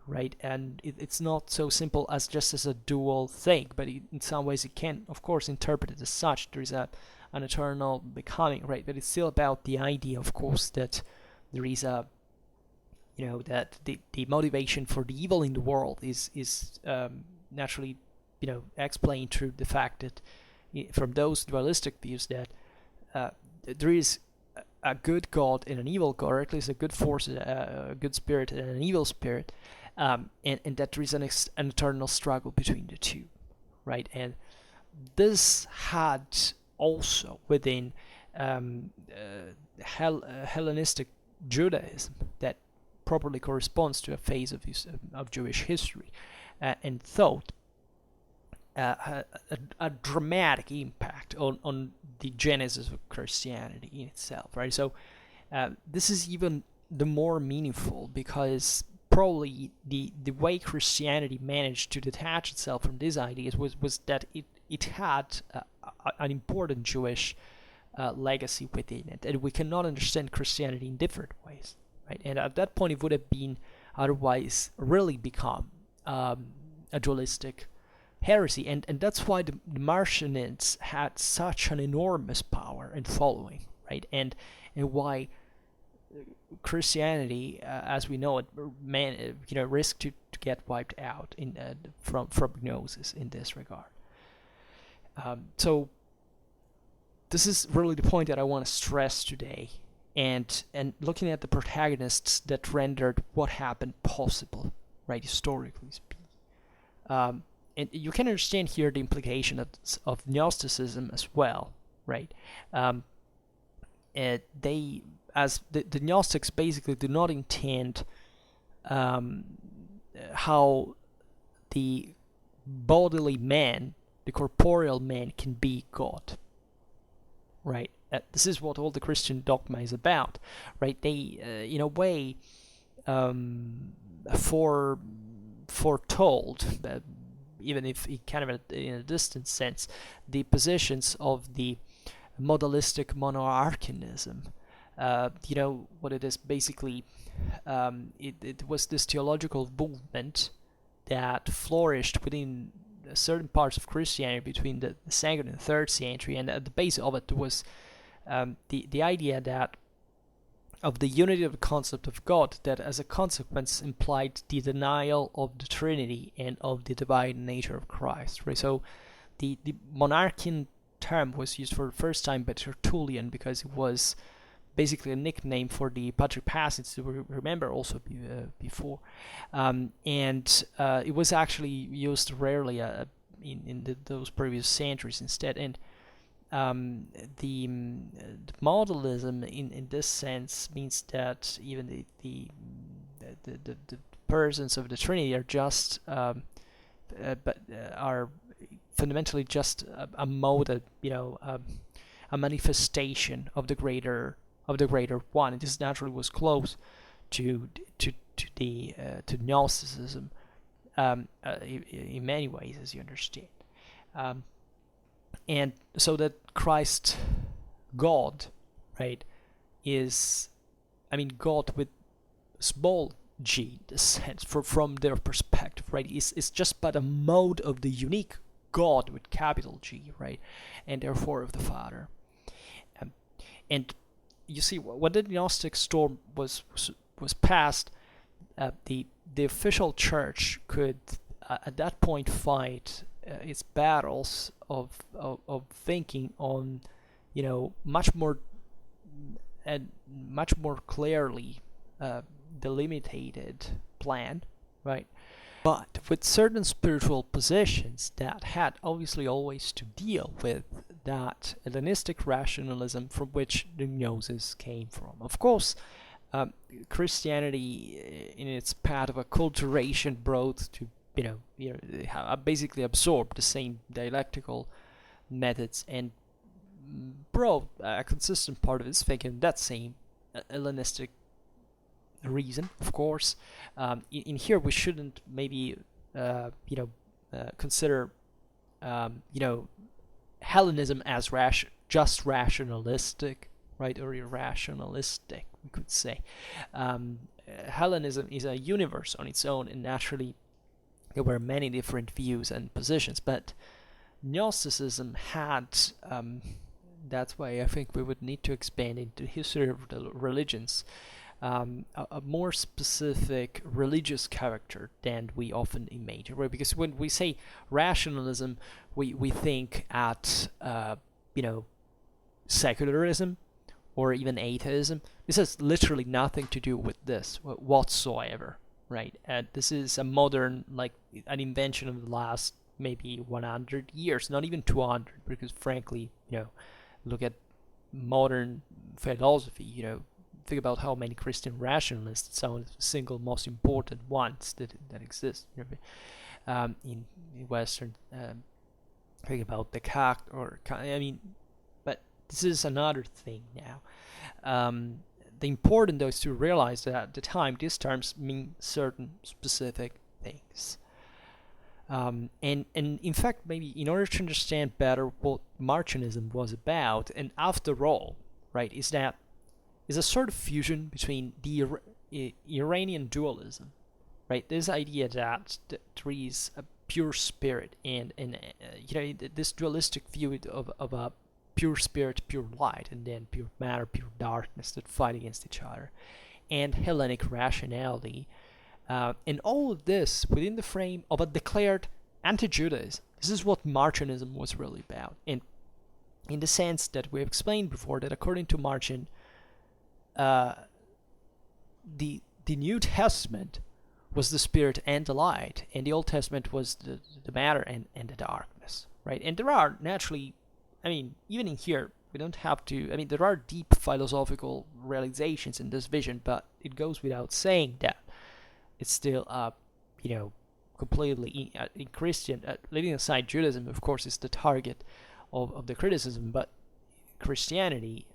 [SPEAKER 1] right? And it's not so simple as just as a dual thing, but in some ways it can, of course, interpret it as such. There is an eternal becoming, right? But it's still about the idea, of course, that there is that the motivation for the evil in the world is naturally, explained through the fact that, from those dualistic views, that there is a good God and an evil God, or at least a good force, a good spirit and an evil spirit, and that there is an eternal struggle between the two, right? And this had also within Hellenistic Judaism, that properly corresponds to a phase of Jewish history, and thought a dramatic impact on the genesis of Christianity in itself, right? So this is even the more meaningful because probably the way Christianity managed to detach itself from these ideas was that it had an important Jewish legacy within it, and we cannot understand Christianity in different ways, right? And at that point, it would have been otherwise really become a dualistic heresy, and that's why the Marcionists had such an enormous power and following, right? And why Christianity, as we know it, risked to get wiped out from Gnosis in this regard. So this is really the point that I want to stress today, and looking at the protagonists that rendered what happened possible, right, historically speaking. And you can understand here the implication of Gnosticism as well, right? They, as the Gnostics, basically do not intend how the bodily man, the corporeal man, can be God, right? This is what all the Christian dogma is about, right? They, in a way, foretold, even if kind of in a distant sense, the positions of the modalistic monarchianism. What it is basically, it was this theological movement that flourished within certain parts of Christianity between the 2nd and 3rd century, and at the base of it was the idea that of the unity of the concept of God, that as a consequence implied the denial of the Trinity and of the divine nature of Christ, right? So the monarchian term was used for the first time by Tertullian because it was basically a nickname for the Patripassians, to remember also before. And it was actually used rarely in those previous centuries instead. And the modalism in this sense means that even the persons of the Trinity are just are fundamentally just a mode, a manifestation of the greater one. And this naturally was close to Gnosticism in many ways, as you understand. And so that Christ, God, right, is, God with small g in the sense from their perspective, right? It's just but a mode of the unique God with capital G, right? And therefore of the Father. And you see, when the Gnostic storm was passed, the official church could at that point fight its battles of thinking on, much more clearly delimited plan, right? But with certain spiritual positions that had obviously always to deal with that Hellenistic rationalism from which the Gnosis came from. Of course, Christianity, in its path of acculturation, brought to basically absorbed the same dialectical methods and brought a consistent part of its thinking, that same Hellenistic reason, of course. In here, we shouldn't maybe consider Hellenism as just rationalistic, right, or irrationalistic, we could say. Hellenism is a universe on its own, and naturally there were many different views and positions, but Gnosticism had, that's why I think we would need to expand into the history of the religions, a more specific religious character than we often imagine, right? Because when we say rationalism, we think at secularism or even atheism. This has literally nothing to do with this whatsoever, right? This is a modern, an invention of the last maybe 100 years, not even 200, because frankly, look at modern philosophy, think about how many Christian rationalists are the single most important ones that exist in Western. Think about Descartes, but this is another thing now. The important though is to realize that at the time these terms mean certain specific things. And in fact, maybe in order to understand better what Marcionism was about, and after all, right, is a sort of fusion between the Iranian dualism, right? This idea that there is a pure spirit and this dualistic view of a pure spirit, pure light, and then pure matter, pure darkness that fight against each other, and Hellenic rationality, and all of this within the frame of a declared anti-Judaism. This is what Marcionism was really about, and in the sense that we have explained before, that according to Marcion, the New Testament was the spirit and the light, and the Old Testament was the matter and the darkness, right? And there are naturally, even in here, we don't have to, there are deep philosophical realizations in this vision, but it goes without saying that it's still, completely in Christian, leaving aside Judaism, of course, is the target of the criticism, but Christianity,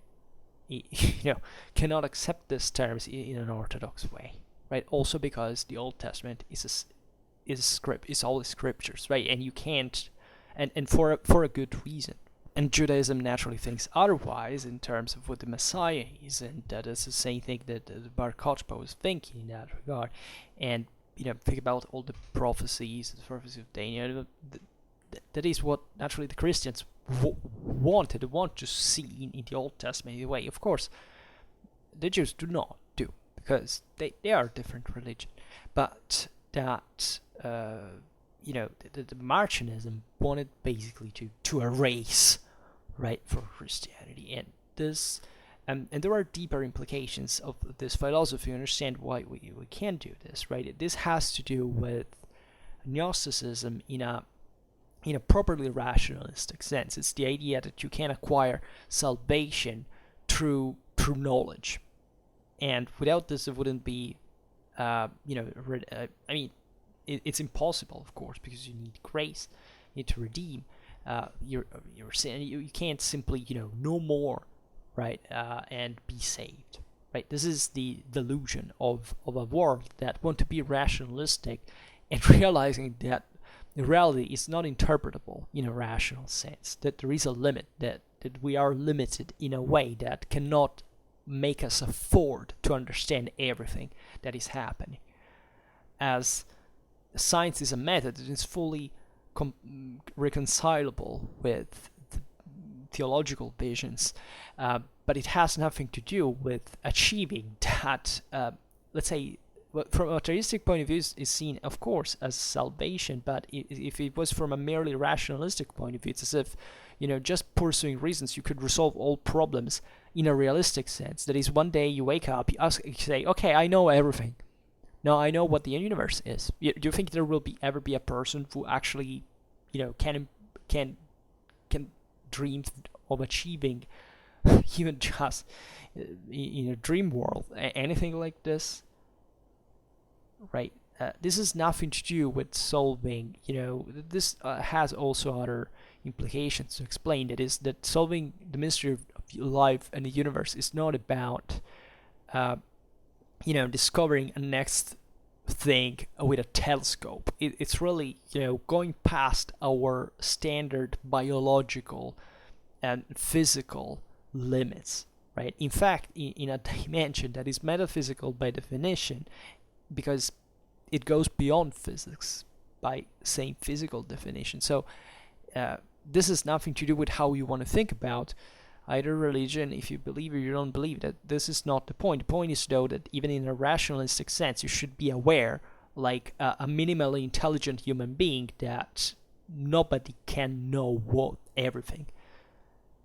[SPEAKER 1] cannot accept these terms in an orthodox way, right? Also because the Old Testament is all scriptures, right? And you can't, and for a good reason. And Judaism naturally thinks otherwise in terms of what the Messiah is, and that is the same thing that Bar Kosebah was thinking in that regard. And think about all the prophecies, the prophecy of Daniel. That is what naturally the Christians want to see in the Old Testament anyway. Of course, the Jews do not do, because they are a different religion. But that the Marcionism wanted basically to erase, right, for Christianity, and this and there are deeper implications of this philosophy. Understand why we can't do this, right? This has to do with Gnosticism in a properly rationalistic sense. It's the idea that you can acquire salvation through knowledge, and without this, it wouldn't be, it's impossible, of course, because you need grace, you need to redeem your sin. You can't simply, know more, right, and be saved, right? This is the delusion of a world that want to be rationalistic, and realizing that the reality is not interpretable in a rational sense, that there is a limit, that we are limited in a way that cannot make us afford to understand everything that is happening. As science is a method that is fully reconcilable with theological visions, but it has nothing to do with achieving that, let's say, from a materialistic point of view, is seen, of course, as salvation, but if it was from a merely rationalistic point of view, it's as if, just pursuing reasons, you could resolve all problems in a realistic sense. That is, one day you wake up, you say, okay, I know everything. Now I know what the universe is. Do you think there will ever be a person who actually, can dream of achieving even just in a dream world anything like this? Right. This has nothing to do with solving, this has also other implications to explain. That is, that solving the mystery of life and the universe is not about, discovering a next thing with a telescope. It's really, going past our standard biological and physical limits, right? In fact, in a dimension that is metaphysical by definition, because it goes beyond physics by same physical definition. So this has nothing to do with how you want to think about either religion, if you believe or you don't believe. That this is not the point. The point is, though, that even in a rationalistic sense, you should be aware, like a minimally intelligent human being, that nobody can know everything.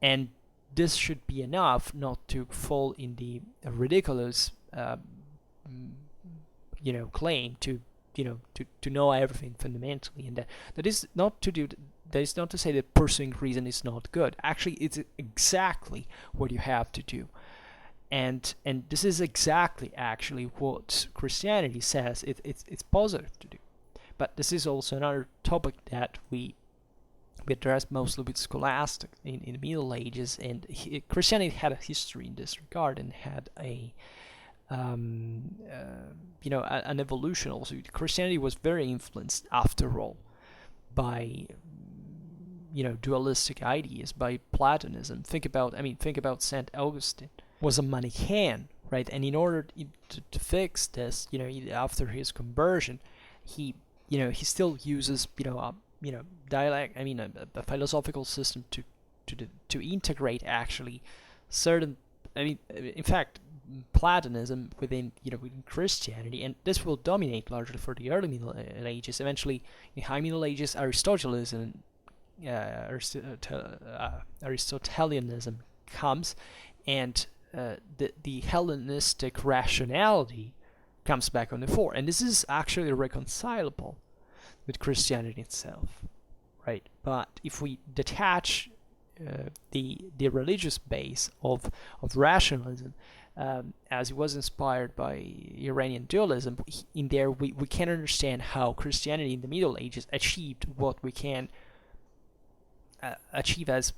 [SPEAKER 1] And this should be enough not to fall in the ridiculous claim to know everything fundamentally, and that is not to do. That is not to say that pursuing reason is not good. Actually, it's exactly what you have to do, and this is exactly actually what Christianity says it's positive to do. But this is also another topic that we addressed mostly with scholastic in the Middle Ages, and Christianity had a history in this regard and had an evolution also. Christianity was very influenced, after all, by dualistic ideas, by Platonism. Think about St. Augustine was a Manichaean, right? And in order to fix this, after his conversion, he still uses dialect, a philosophical system to integrate actually certain, in fact, Platonism within Christianity, and this will dominate largely for the early Middle Ages. Eventually, in High Middle Ages, Aristotelianism comes, and the Hellenistic rationality comes back on the fore, and this is actually reconcilable with Christianity itself, right? But if we detach the religious base of rationalism, as it was inspired by Iranian dualism, in there we can understand how Christianity in the Middle Ages achieved what we can achieve as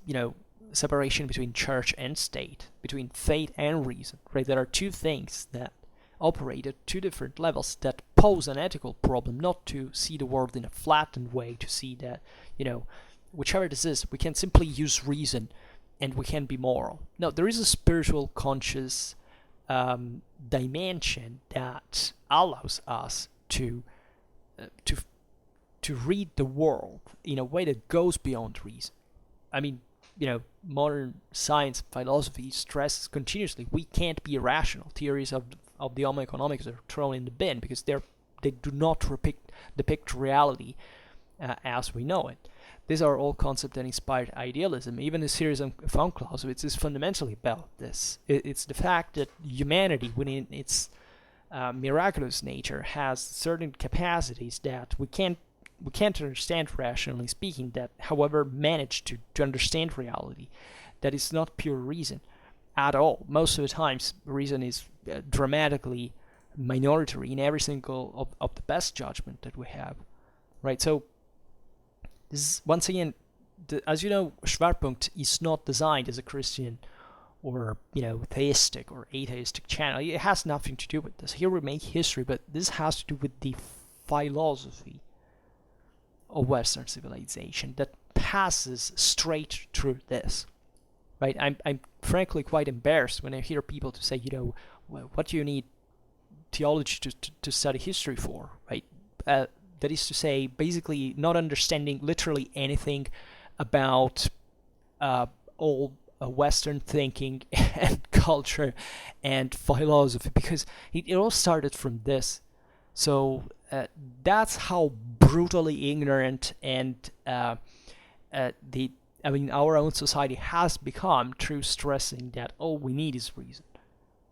[SPEAKER 1] separation between church and state, between faith and reason, right? There are two things that operate at two different levels that pose an ethical problem, not to see the world in a flattened way, to see that, whichever this is, we can simply use reason and we can be moral. No, there is a spiritual conscious dimension that allows us to read the world in a way that goes beyond reason. Modern science, philosophy stresses continuously we can't be irrational. Theories of the homo economicus are thrown in the bin because they do not depict reality as we know it. These are all concepts that inspired idealism. Even the series von Clausewitz is fundamentally about this. It's the fact that humanity, within its miraculous nature, has certain capacities that we can't understand rationally speaking, that however manage to understand reality, that is not pure reason at all. Most of the times reason is dramatically minority in every single of the best judgment that we have, right? So this is, once again, as you know, Schwerpunkt is not designed as a Christian or theistic or atheistic channel. It has nothing to do with this. Here we make history, but this has to do with the philosophy of Western civilization that passes straight through this. right? I'm frankly quite embarrassed when I hear people to say, well, what do you need theology to study history for, right? That is to say, basically not understanding literally anything about all Western thinking and culture and philosophy, because it all started from this. So that's how brutally ignorant and our own society has become, through stressing that all we need is reason.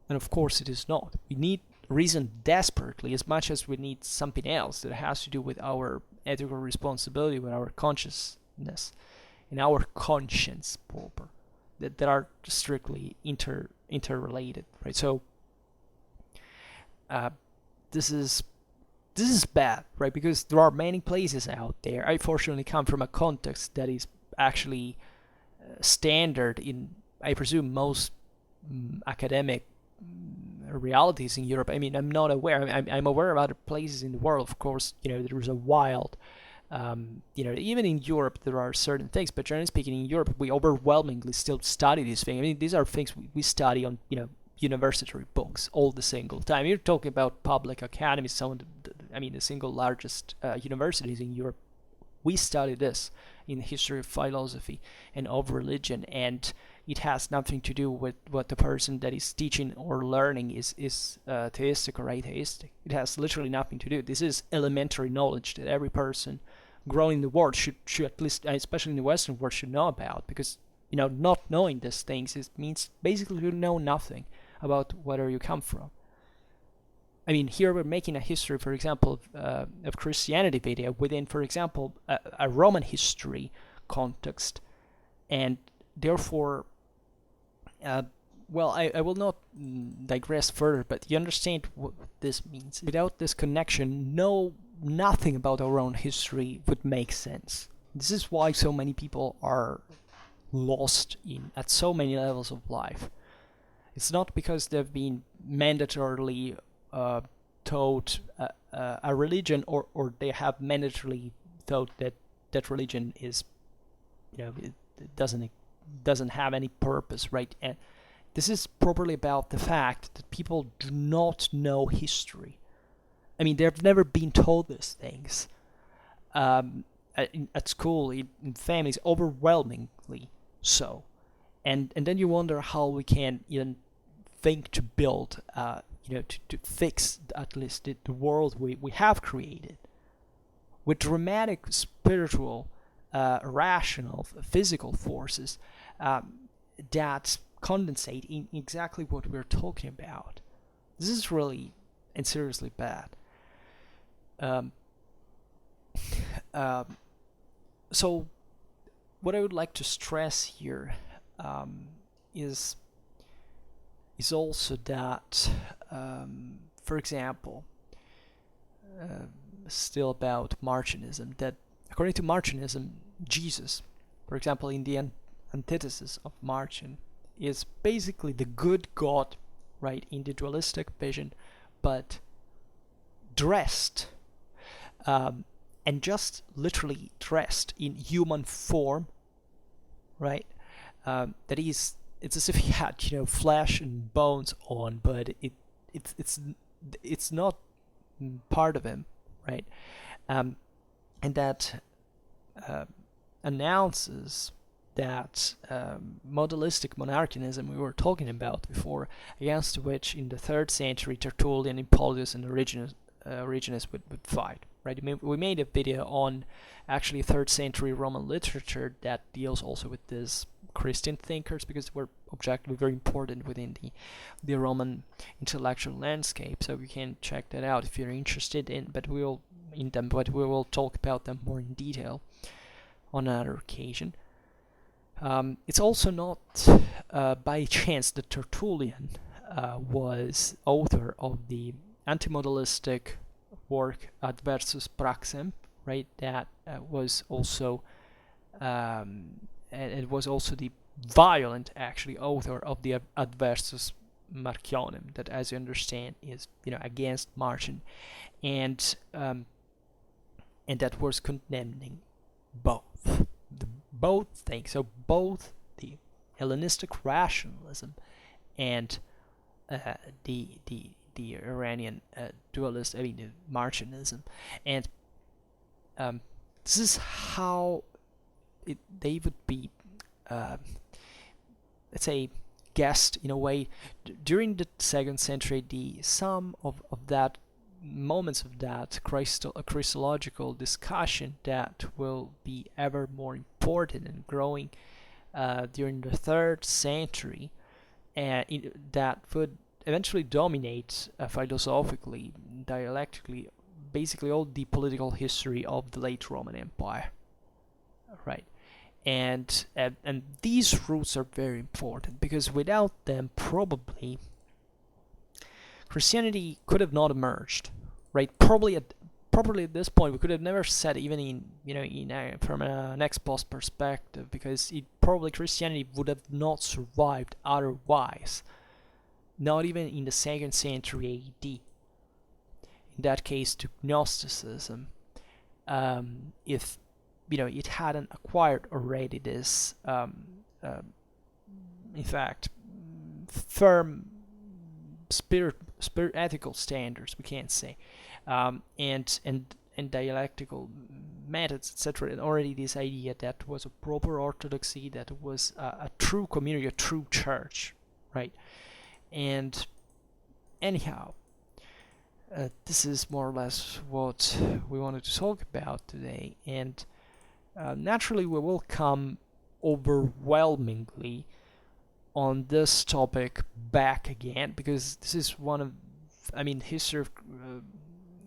[SPEAKER 1] And of course it is not. We need reason desperately, as much as we need something else that has to do with our ethical responsibility, with our consciousness, and our conscience proper, that are strictly interrelated, right? So this is bad, right? Because there are many places out there. I fortunately come from a context that is actually standard in, I presume, most academic realities in Europe. I mean, I'm not aware. I'm aware of other places in the world. Of course, there is a wild, even in Europe there are certain things. But generally speaking, in Europe, we overwhelmingly still study these things. I mean, these are things we study on, university books all the single time. You're talking about public academies, the single largest universities in Europe. We study this in the history of philosophy and of religion, and it has nothing to do with what the person that is teaching or learning is theistic or atheistic. It has literally nothing to do. This is elementary knowledge that every person growing in the world should at least, especially in the Western world, should know about, because not knowing these things means basically you know nothing about where you come from. I mean, here we're making a history, for example, of Christianity video within, for example, a Roman history context, and therefore, I will not digress further, but you understand what this means. Without this connection, nothing about our own history would make sense. This is why so many people are lost at so many levels of life. It's not because they've been mandatorily taught a religion, or they have mandatorily taught that religion is, it doesn't have any purpose, right? And this is properly about the fact that people do not know history. I mean, they've never been told these things at school, in families, overwhelmingly so. And then you wonder how we can even think to build, to fix at least the world we have created with dramatic spiritual, rational, physical forces that condensate in exactly what we're talking about. This is really and seriously bad. So what I would like to stress here is also that, for example, still about Marcionism, that according to Marcionism, Jesus, for example, in the antithesis of Marcion, is basically the good God, right, in the dualistic vision, but dressed, and just literally dressed in human form, right? That is, it's as if he had, flesh and bones on, but it's not part of him, right? And that announces that modalistic monarchianism we were talking about before, against which in the 3rd century Tertullian, Hippolytus, and Origenes would fight. Right? We made a video on actually 3rd century Roman literature that deals also with these Christian thinkers, because they were objectively very important within the Roman intellectual landscape. So you can check that out if you're interested in. But we will talk about them more in detail on another occasion. It's also not by chance that Tertullian was author of the anti-modalistic work Adversus Praxem, right? That was also it was also the violent, actually, author of the Adversus Marcionem, that, as you understand, is against Marcion, and that was condemning both things. So both the Hellenistic rationalism and the Iranian dualist, the Marcionism, and this is how they would be, let's say, guessed in a way during the 2nd century. Some of that moments of that Christological discussion that will be ever more important and growing during the 3rd century, and that would eventually dominate philosophically, dialectically, basically all the political history of the late Roman Empire, right? And these roots are very important, because without them, probably Christianity could have not emerged, right? Probably at this point, we could have never said, even from an ex-post perspective, because Christianity would have not survived otherwise, not even in the 2nd century AD. In that case, to Gnosticism, if it hadn't acquired already this, in fact, firm spirit ethical standards, we can't say, and dialectical methods, etc. And already this idea that was a proper orthodoxy, that was a true community, a true church, right? And anyhow, this is more or less what we wanted to talk about today, and naturally we will come overwhelmingly on this topic back again, because this is one of, history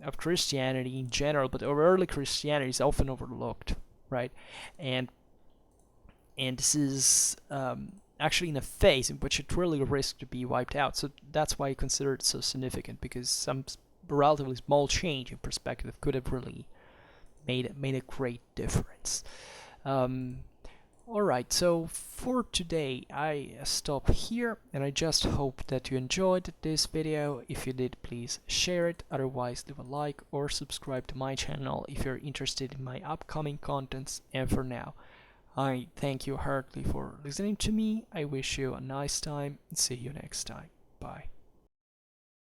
[SPEAKER 1] of Christianity in general, but early Christianity is often overlooked, right? And this is actually in a phase in which it really risks to be wiped out. So that's why I consider it so significant, because some relatively small change in perspective could have really made a great difference. Alright, so for today I stop here, and I just hope that you enjoyed this video. If you did, please share it, otherwise leave a like or subscribe to my channel if you're interested in my upcoming contents. And for now, I thank you heartily for listening to me. I wish you a nice time, and see you next time. Bye.